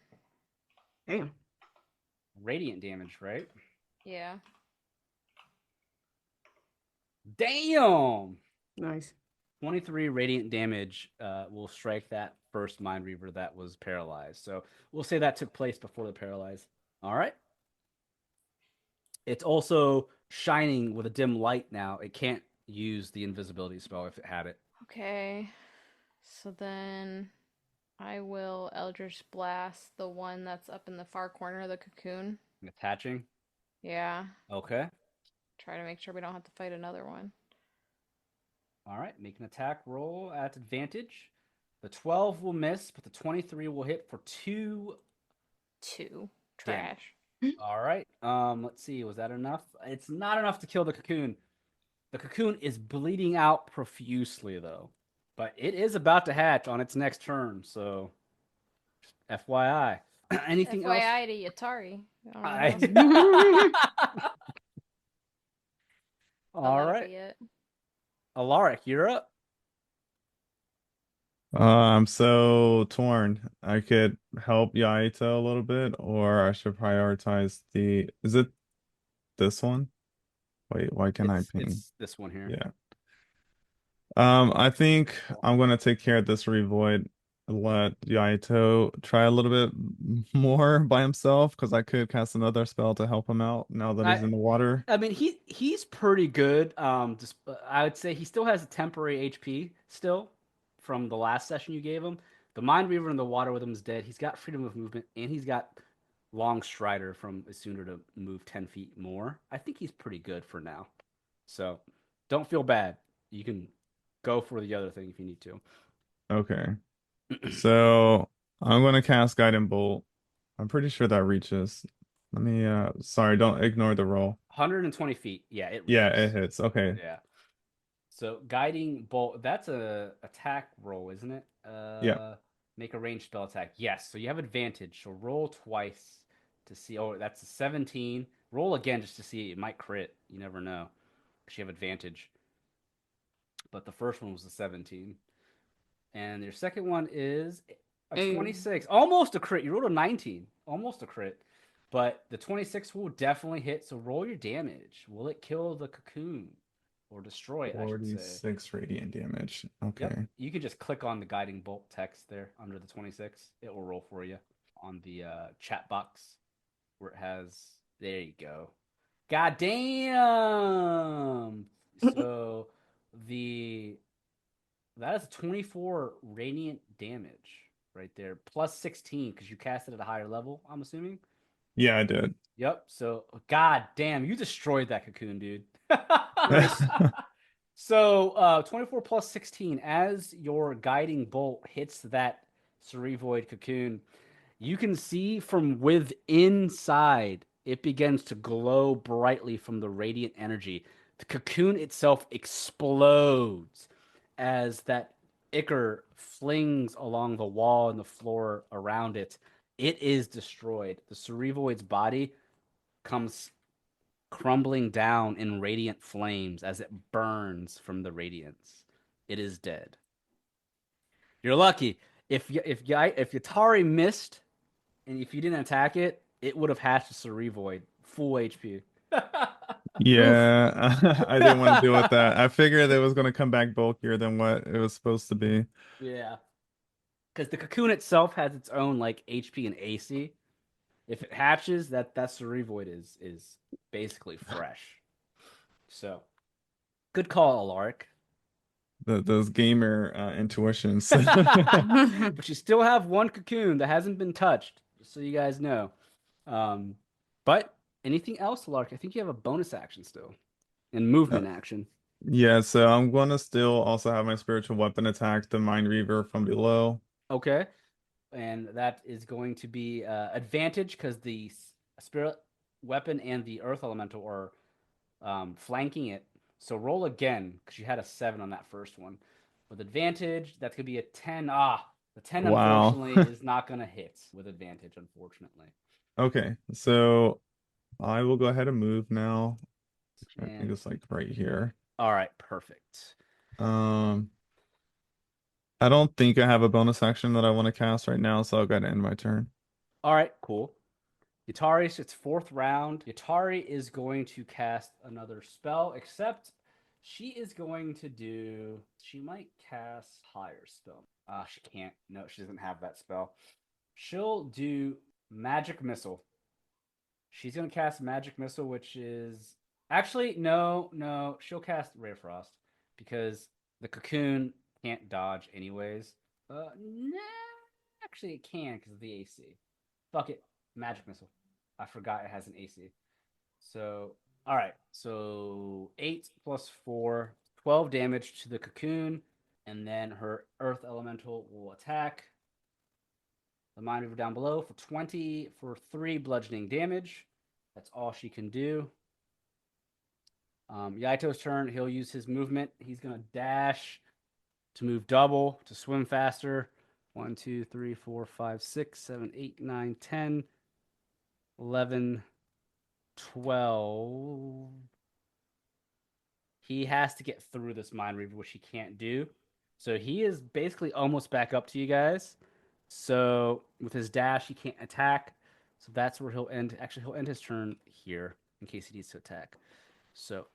Damn. Radiant damage, right? Yeah. Damn! Nice. 23 radiant damage will strike that first Mind Reaver that was paralyzed. So we'll say that took place before the paralyze. All right. It's also shining with a dim light now. It can't use the invisibility spell if it had it. Okay. So then I will Eldritch Blast the one that's up in the far corner of the cocoon. Attaching. Yeah. Okay. Try to make sure we don't have to fight another one. All right. Make an attack roll at advantage. The 12 will miss, but the 23 will hit for 2. 2. Trash. All right. Let's see. Was that enough? It's not enough to kill the cocoon. The cocoon is bleeding out profusely, though. But it is about to hatch on its next turn, so FYI. Anything else? FYI to Yatari. I don't know what else. All that'll right. be it. Alaric, you're up. I'm so torn. I could help Yaito a little bit, or I should prioritize the. Is it this one? Wait, why can't I ping? It's this one here. Yeah. I think I'm gonna take care of this Revoid. Let Yaito try a little bit more by himself, because I could cast another spell to help him out now that he's in the water. I mean, he's pretty good. Just I would say he still has a temporary HP still from the last session you gave him. The Mind Reaver in the water with him is dead. He's got freedom of movement, and he's got Long Strider from Isundra to move 10 feet more. I think he's pretty good for now. So don't feel bad. You can go for the other thing if you need to. Okay. So I'm gonna cast Guiding Bolt. I'm pretty sure that reaches. Let me sorry, don't ignore the roll. 120 feet. Yeah, it reaches. Yeah, it hits. Okay. Yeah. So guiding bolt, that's a attack roll, isn't it? Yeah. Make a ranged spell attack. Yes. So you have advantage. So roll twice to see. Oh, that's a 17. Roll again just to see. It might crit. You never know. Because you have advantage. But the first one was a 17. And your second one is a 26. Almost a crit. You rolled a 19. Almost a crit. But the 26 will definitely hit. So roll your damage. Will it kill the cocoon? Or destroy it, I should say. 46 radiant damage. Okay. Yep. You can just click on the guiding bolt text there under the 26. It will roll for you on the chat box where it has. There you go. God damn. So that is 24 radiant damage right there, plus 16 because you cast it at a higher level. I'm assuming. Yeah, I did. Yep. So god damn, you destroyed that cocoon, dude. So 24 plus 16, as your guiding bolt hits that Cerevoid cocoon, you can see from within inside it begins to glow brightly from the radiant energy. The cocoon itself explodes as that ichor flings along the wall and the floor around it. It is destroyed. The Cerevoid's body comes crumbling down in radiant flames as it burns from the radiance. It is dead. You're lucky. If Yatari missed and if you didn't attack it, it would have hatched a Cerevoid, full HP. Yeah, I didn't want to deal with that. I figured it was going to come back bulkier than what it was supposed to be. Yeah. Because the cocoon itself has its own like HP and AC. If it hatches, that Cerevoid is basically fresh. So, good call, Alaric. Those gamer intuitions. But you still have one cocoon that hasn't been touched, just so you guys know. But anything else, Alaric? I think you have a bonus action still, and movement action. Yeah, so I'm going to still also have my spiritual weapon attack the Mind Reaver from below. Okay. And that is going to be advantage because the spirit weapon and the earth elemental are flanking it. So roll again because you had a 7 on that first one. With advantage, that's going to be a 10. The 10 Wow. unfortunately is not going to hit with advantage, unfortunately. Okay, so I will go ahead and move now. I think And it's like right here. all right, perfect. Um, I don't think I have a bonus action that I want to cast right now, so I'll go ahead and end my turn. All right, cool. Yatari, it's 4th round. Yatari is going to cast another spell, except she is going to do. She might cast higher spell. She can't. No, she doesn't have that spell. She'll do magic missile. She's gonna cast magic missile, which is actually no. She'll cast ray of frost because the cocoon can't dodge anyways. Nah, actually it can because of the AC. Fuck it, magic missile. I forgot it has an AC. So all right, so 8 plus 4, 12 damage to the cocoon, and then her earth elemental will attack the Mind Reaver down below for 20 for 3 bludgeoning damage. That's all she can do. Yaito's turn. He'll use his movement. He's going to dash to move double, to swim faster. 1, 2, 3, 4, 5, 6, 7, 8, 9, 10, 11, 12. He has to get through this Mind Reaver, which he can't do. So he is basically almost back up to you guys. So with his dash, he can't attack. So that's where he'll end. Actually, he'll end his turn here in case he needs to attack. So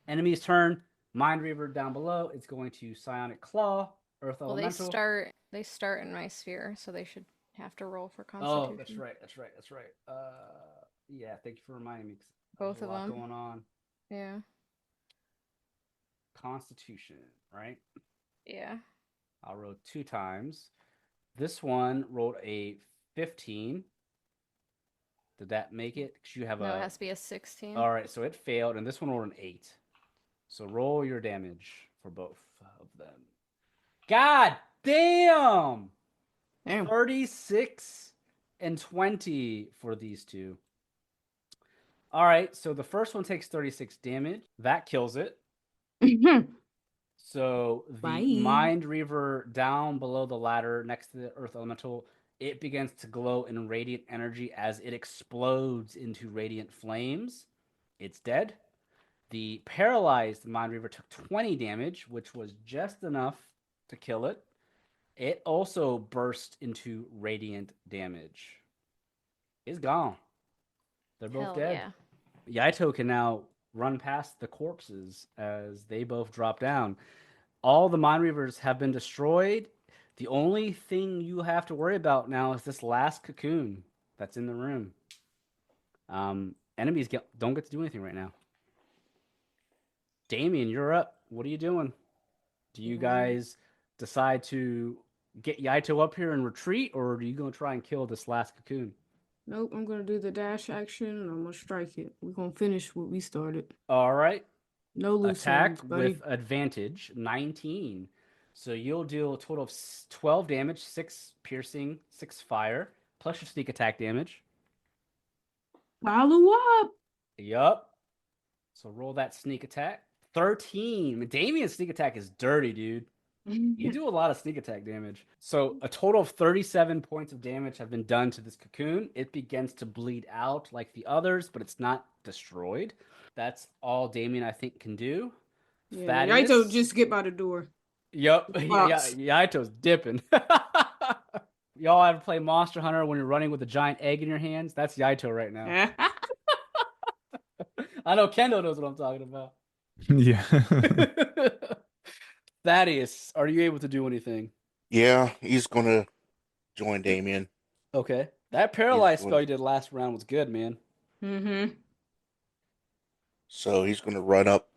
enemy's turn. Mind Reaver down below. It's going to Psionic Claw, Earth Well, Elemental. they start in my sphere, so they should have to roll for Oh, Constitution. that's right. Yeah, thank you for reminding me. Both of a lot them. going on. Yeah. Constitution, right? Yeah. I'll roll 2 times. This one rolled a 15. Did that make it? 'Cause you have No, a. it has to be a 16. All right, so it failed, and this one rolled an 8. So roll your damage for both of them. God damn! Damn. 36 and 20 for these two. All right, so the first one takes 36 damage. That kills it. So the Bye. Mind Reaver down below the ladder next to the Earth Elemental, it begins to glow in radiant energy as it explodes into radiant flames. It's dead. The paralyzed Mind Reaver took 20 damage, which was just enough to kill it. It also burst into radiant damage. It's gone. They're both Hell dead. yeah. Yaito can now run past the corpses as they both drop down. All the Mind Reavers have been destroyed. The only thing you have to worry about now is this last cocoon that's in the room. Enemies don't get to do anything right now. Damien, you're up. What are you doing? Do you guys decide to get Yaito up here and retreat, or are you going to try and kill this last cocoon? Nope, I'm gonna do the dash action and I'm gonna strike it. We're gonna finish what we started. All right. No loose Attack ends, buddy. with advantage, 19. So you'll deal a total of 12 damage, 6 piercing, 6 fire, plus your sneak attack damage. Follow up. Yup. So roll that sneak attack. 13. Damien's sneak attack is dirty, dude. You do a lot of sneak attack damage. So a total of 37 points of damage have been done to this cocoon. It begins to bleed out like the others, but it's not destroyed. That's all Damien, I think, can do. Yeah, Yaito, just get by the door. Yup. Box. Yaito's dipping. Y'all ever play Monster Hunter when you're running with a giant egg in your hands? That's Yaito right now. I know Kendo knows what I'm talking about. Yeah. Thaddeus, are you able to do anything? Yeah, he's gonna join Damien. Okay. That paralyzed spell you did last round was good, man. Mm-hmm. So he's gonna run up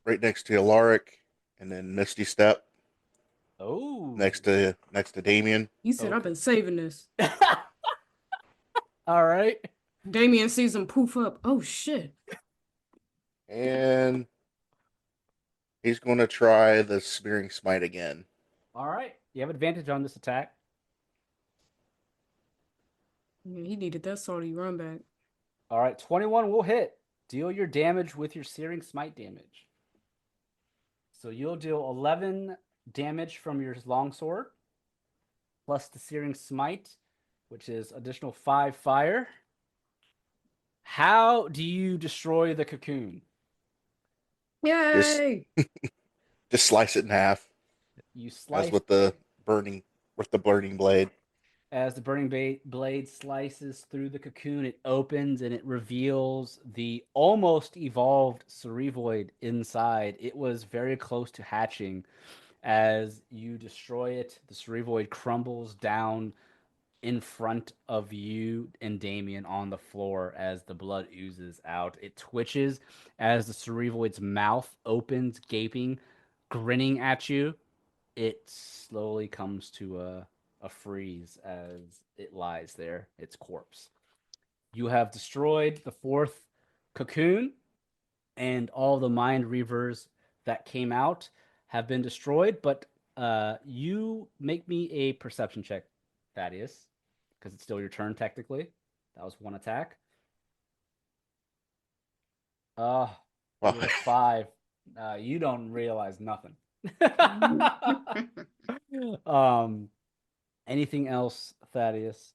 right next to Alaric and then Misty Step Oh. next to Damien. He said, I've been saving this. All right. Damien sees him poof up. Oh shit. And he's gonna try the Spearing Smite again. All right. You have advantage on this attack. Yeah, he needed that salty run back. All right. 21 will hit. Deal your damage with your Searing Smite damage. So you'll deal 11 damage from your longsword, plus the Searing Smite, which is additional 5 fire. How do you destroy the cocoon? Just Yay! just slice it in half, You as slice with the burning blade. as the burning blade slices through the cocoon. It opens and it reveals the almost evolved Cerevoid inside. It was very close to hatching. As you destroy it, the Cerevoid crumbles down in front of you and Damien on the floor as the blood oozes out. It twitches as the Cerevoid's mouth opens, gaping, grinning at you. It slowly comes to a freeze as it lies there, its corpse. You have destroyed the fourth cocoon, and all the mind reavers that came out have been destroyed. But you make me a perception check, Thaddeus, because it's still your turn technically. That was one attack. With a 5, you don't realize nothing. Anything else, Thaddeus?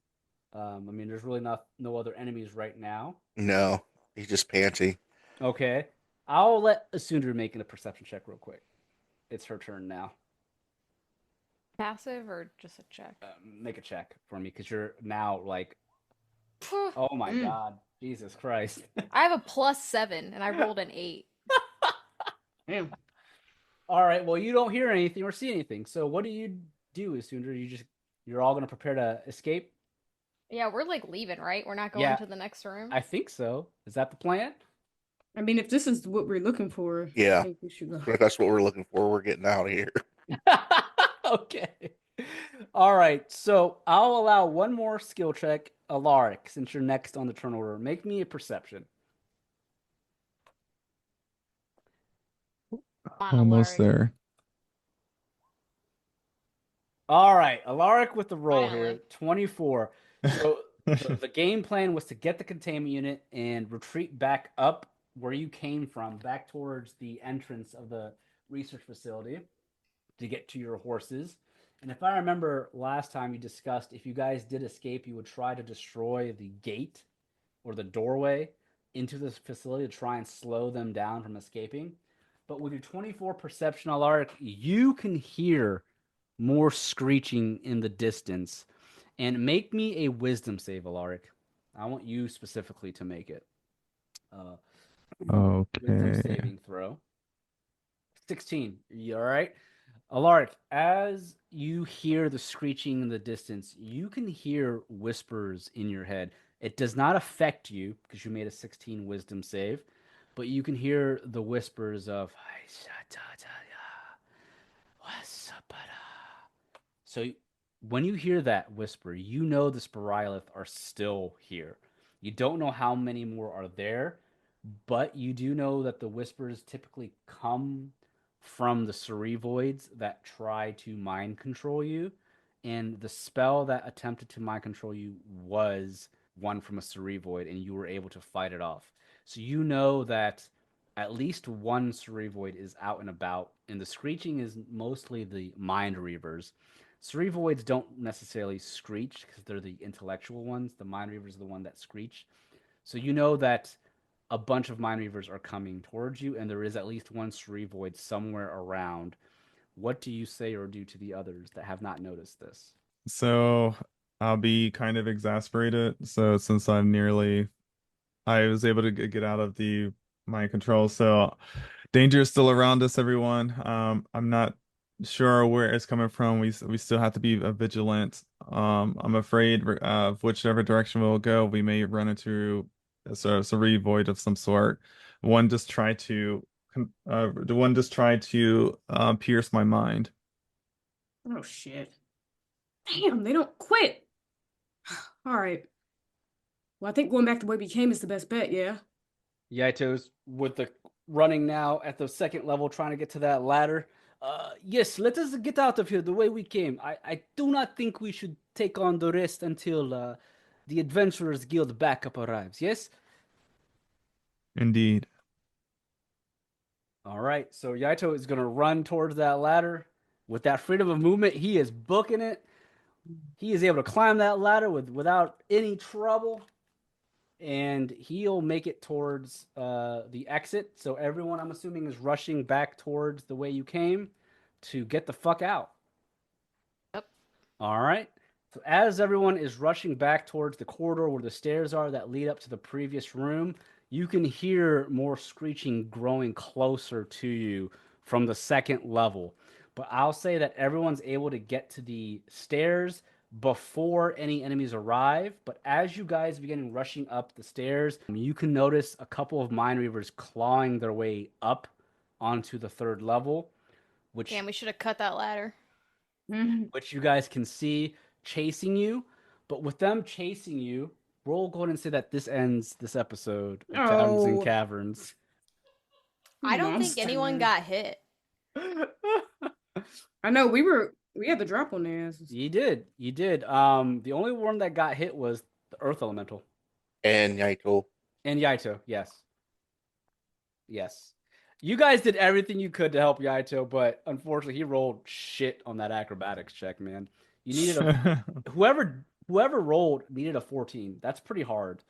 I mean, there's really no other enemies right now. No, he's just panty. Okay. I'll let Asundra make a perception check real quick. It's her turn now. Passive or just a check? Make a check for me because you're now like, Phew. oh my god, Jesus Christ. I have a +7 and I rolled an 8. Damn. All right, well, you don't hear anything or see anything. So what do you do, Asundra? You're all gonna prepare to escape? Yeah, we're like leaving, right? We're not going Yeah. to the next room. I think so. Is that the plan? I mean, if this is what we're looking for, Yeah. I think we should go. If that's what we're looking for, we're getting out of here. Okay. All right. So I'll allow one more skill check, Alaric, since you're next on the turn order. Make me a perception. Come on, Almost Alaric. there. All right, Alaric with the roll Finally. here, 24. So the game plan was to get the containment unit and retreat back up where you came from, back towards the entrance of the research facility to get to your horses. And if I remember last time you discussed, if you guys did escape, you would try to destroy the gate or the doorway into this facility to try and slow them down from escaping. But with your 24 perception, Alaric, you can hear more screeching in the distance. And make me a wisdom save, Alaric. I want you specifically to make it. Wisdom Okay. saving throw. 16. You all right? Alaric, as you hear the screeching in the distance, you can hear whispers in your head. It does not affect you because you made a 16 wisdom save, but you can hear the whispers of so when you hear that whisper, you know the Spiraelith are still here. You don't know how many more are there, but you do know that the whispers typically come from the Cerevoids that try to mind control you. And the spell that attempted to mind control you was one from a Cerevoid, and you were able to fight it off. So you know that at least one Cerevoid is out and about, and the screeching is mostly the mind reavers. Cerevoids don't necessarily screech because they're the intellectual ones. The mind reavers are the one that screech. So you know that a bunch of mind reavers are coming towards you, and there is at least one Cerevoid somewhere around. What do you say or do to the others that have not noticed this? So I'll be kind of exasperated. So since I was able to get out of the mind control. So danger is still around us, everyone. I'm not sure where it's coming from. We still have to be vigilant. I'm afraid of whichever direction we'll go, we may run into a sort of cerevoid of some sort. One just tried to the one just tried to pierce my mind. Oh shit. Damn, they don't quit. All right. Well, I think going back the way we came is the best bet, yeah? Yaito's with the running now at the second level, trying to get to that ladder. Yes, let us get out of here the way we came. I do not think we should take on the rest until the Adventurers Guild backup arrives, yes? Indeed. All right, so Yaito is going to run towards that ladder. With that freedom of movement, he is booking it. He is able to climb that ladder without any trouble. And he'll make it towards the exit. So everyone, I'm assuming, is rushing back towards the way you came to get the fuck out. Yep. All right. So as everyone is rushing back towards the corridor where the stairs are that lead up to the previous room, you can hear more screeching growing closer to you from the second level. But I'll say that everyone's able to get to the stairs before any enemies arrive. But as you guys begin rushing up the stairs, you can notice a couple of Mind Reavers clawing their way up onto the third level, which Damn, we should have cut that ladder. which you guys can see chasing you. But with them chasing you, we'll go ahead and say that this ends this episode of Taverns and Oh. Caverns. I don't think Monster. anyone got hit. I know we had the drop on their asses. You did. The only one that got hit was the Earth Elemental. And Yaito. And Yaito, yes. Yes. You guys did everything you could to help Yaito, but unfortunately he rolled shit on that acrobatics check, man. You needed a whoever rolled needed a 14. That's pretty hard.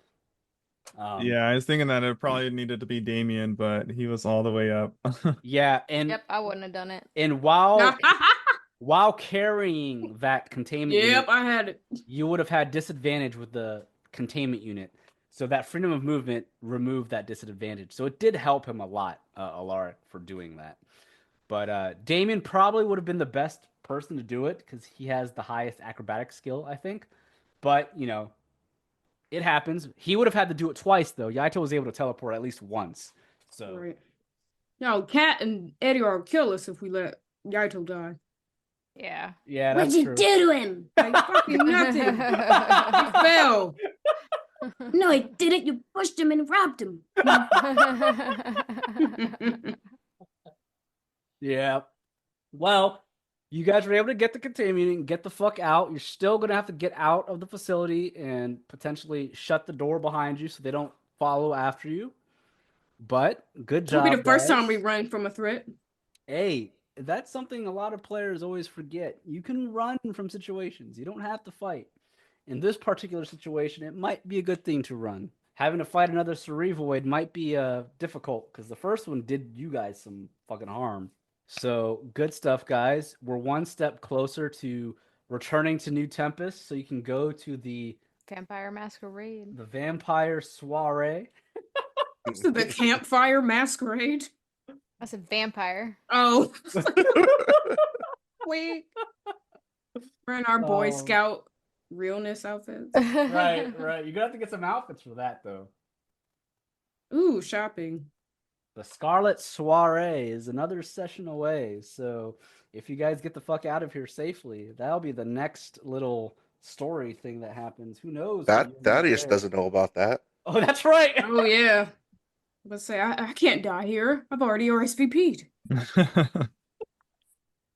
Yeah, I was thinking that it probably needed to be Damien, but he was all the way up. Yeah, and Yep, I wouldn't have done it. and while carrying that containment Yep, unit, I had it. you would have had disadvantage with the containment unit. So that freedom of movement removed that disadvantage. So it did help him a lot, Alaric, for doing that. But Damien probably would have been the best person to do it because he has the highest acrobatic skill, I think. But, you know, it happens. He would have had to do it twice, though. Yaito was able to teleport at least once. So Right. No, Kat and Eddie are kill us if we let Yaito die. Yeah. yeah, What'd that's you true. do to him? Like fucking nothing. He fell. No, I didn't. You pushed him and robbed him. Yeah. Well, you guys were able to get the containment and get the fuck out. You're still going to have to get out of the facility and potentially shut the door behind you so they don't follow after you. But good job. It'll be the first time guys. we run from a threat. Hey, that's something a lot of players always forget. You can run from situations. You don't have to fight. In this particular situation, it might be a good thing to run. Having to fight another Cerevoid might be difficult because the first one did you guys some fucking harm. So good stuff, guys. We're one step closer to returning to New Tempest, so you can go to the Vampire Masquerade. Vampire Soiree. So the campfire masquerade. That's a vampire. Oh. Wait. We're in our Boy Oh. Scout realness outfits. Right. You're gonna have to get some outfits for that though. Ooh, shopping. The Scarlet Soiree is another session away, so if you guys get the fuck out of here safely, that'll be the next little story thing that happens. Who knows? when you're Thaddeus there. doesn't know about that. Oh, that's right. Oh yeah. Let's say I can't die here. I've already RSVP'd.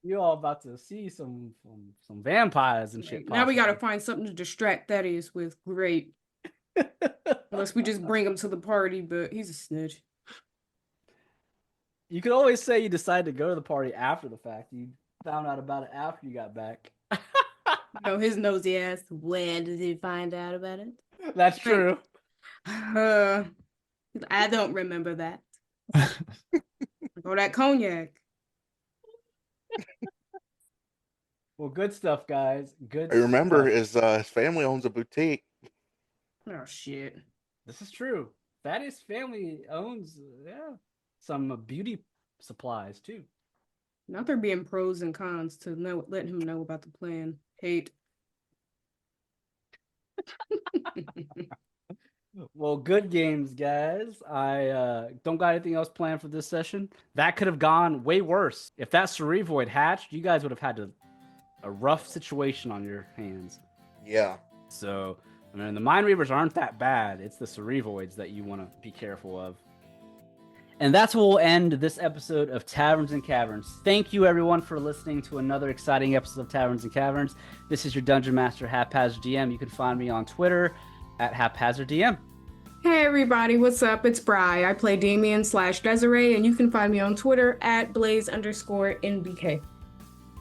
You all about to see some vampires and shit. Now we gotta possibly. find something to distract Thaddeus with. Great. Unless we just bring him to the party, but he's a snitch. You could always say you decided to go to the party after the fact. You found out about it after you got back. You know, his nosy ass. When did he find out about it? That's true. I don't remember that. Or that cognac. Well, good stuff, guys. Good. I remember stuff. his family owns a boutique. Oh shit. This is true. Thaddeus' family owns, some beauty supplies too. Not there being pros and cons to letting him know about the plan. Hate. Well, good games, guys. I don't got anything else planned for this session. That could have gone way worse. If that Cerevoid hatched, you guys would have had a rough situation on your hands. Yeah. So, I mean, the Mind Reavers aren't that bad. It's the Cerevoids that you want to be careful of. And that's where we'll end this episode of Taverns and Caverns. Thank you, everyone, for listening to another exciting episode of Taverns and Caverns. This is your Dungeon Master, Haphazard DM. You can find me on Twitter at HaphazardDM. Hey everybody, what's up? It's Bri. I play Damien/Desiree, and you can find me on Twitter at Blaze_NBK.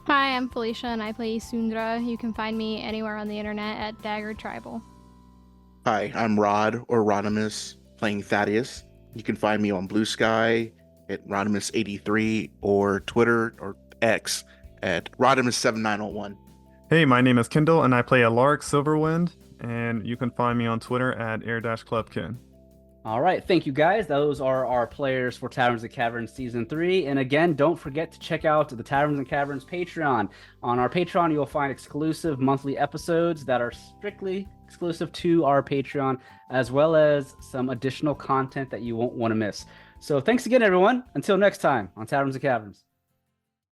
Hi, I'm Felicia, and I play Sundra. You can find me anywhere on the internet at Dagger Tribal. Hi, I'm Rod or Rodimus playing Thaddeus. You can find me on Blue Sky at Rodimus83 or Twitter or X at Rodimus7901. Hey, my name is Kendall, and I play Alaric Silverwind, and you can find me on Twitter at air-clubkin. All right, thank you guys. Those are our players for Taverns and Caverns Season 3. And again, don't forget to check out the Taverns and Caverns Patreon. On our Patreon, you'll find exclusive monthly episodes that are strictly exclusive to our Patreon, as well as some additional content that you won't want to miss. So thanks again, everyone. Until next time on Taverns and Caverns.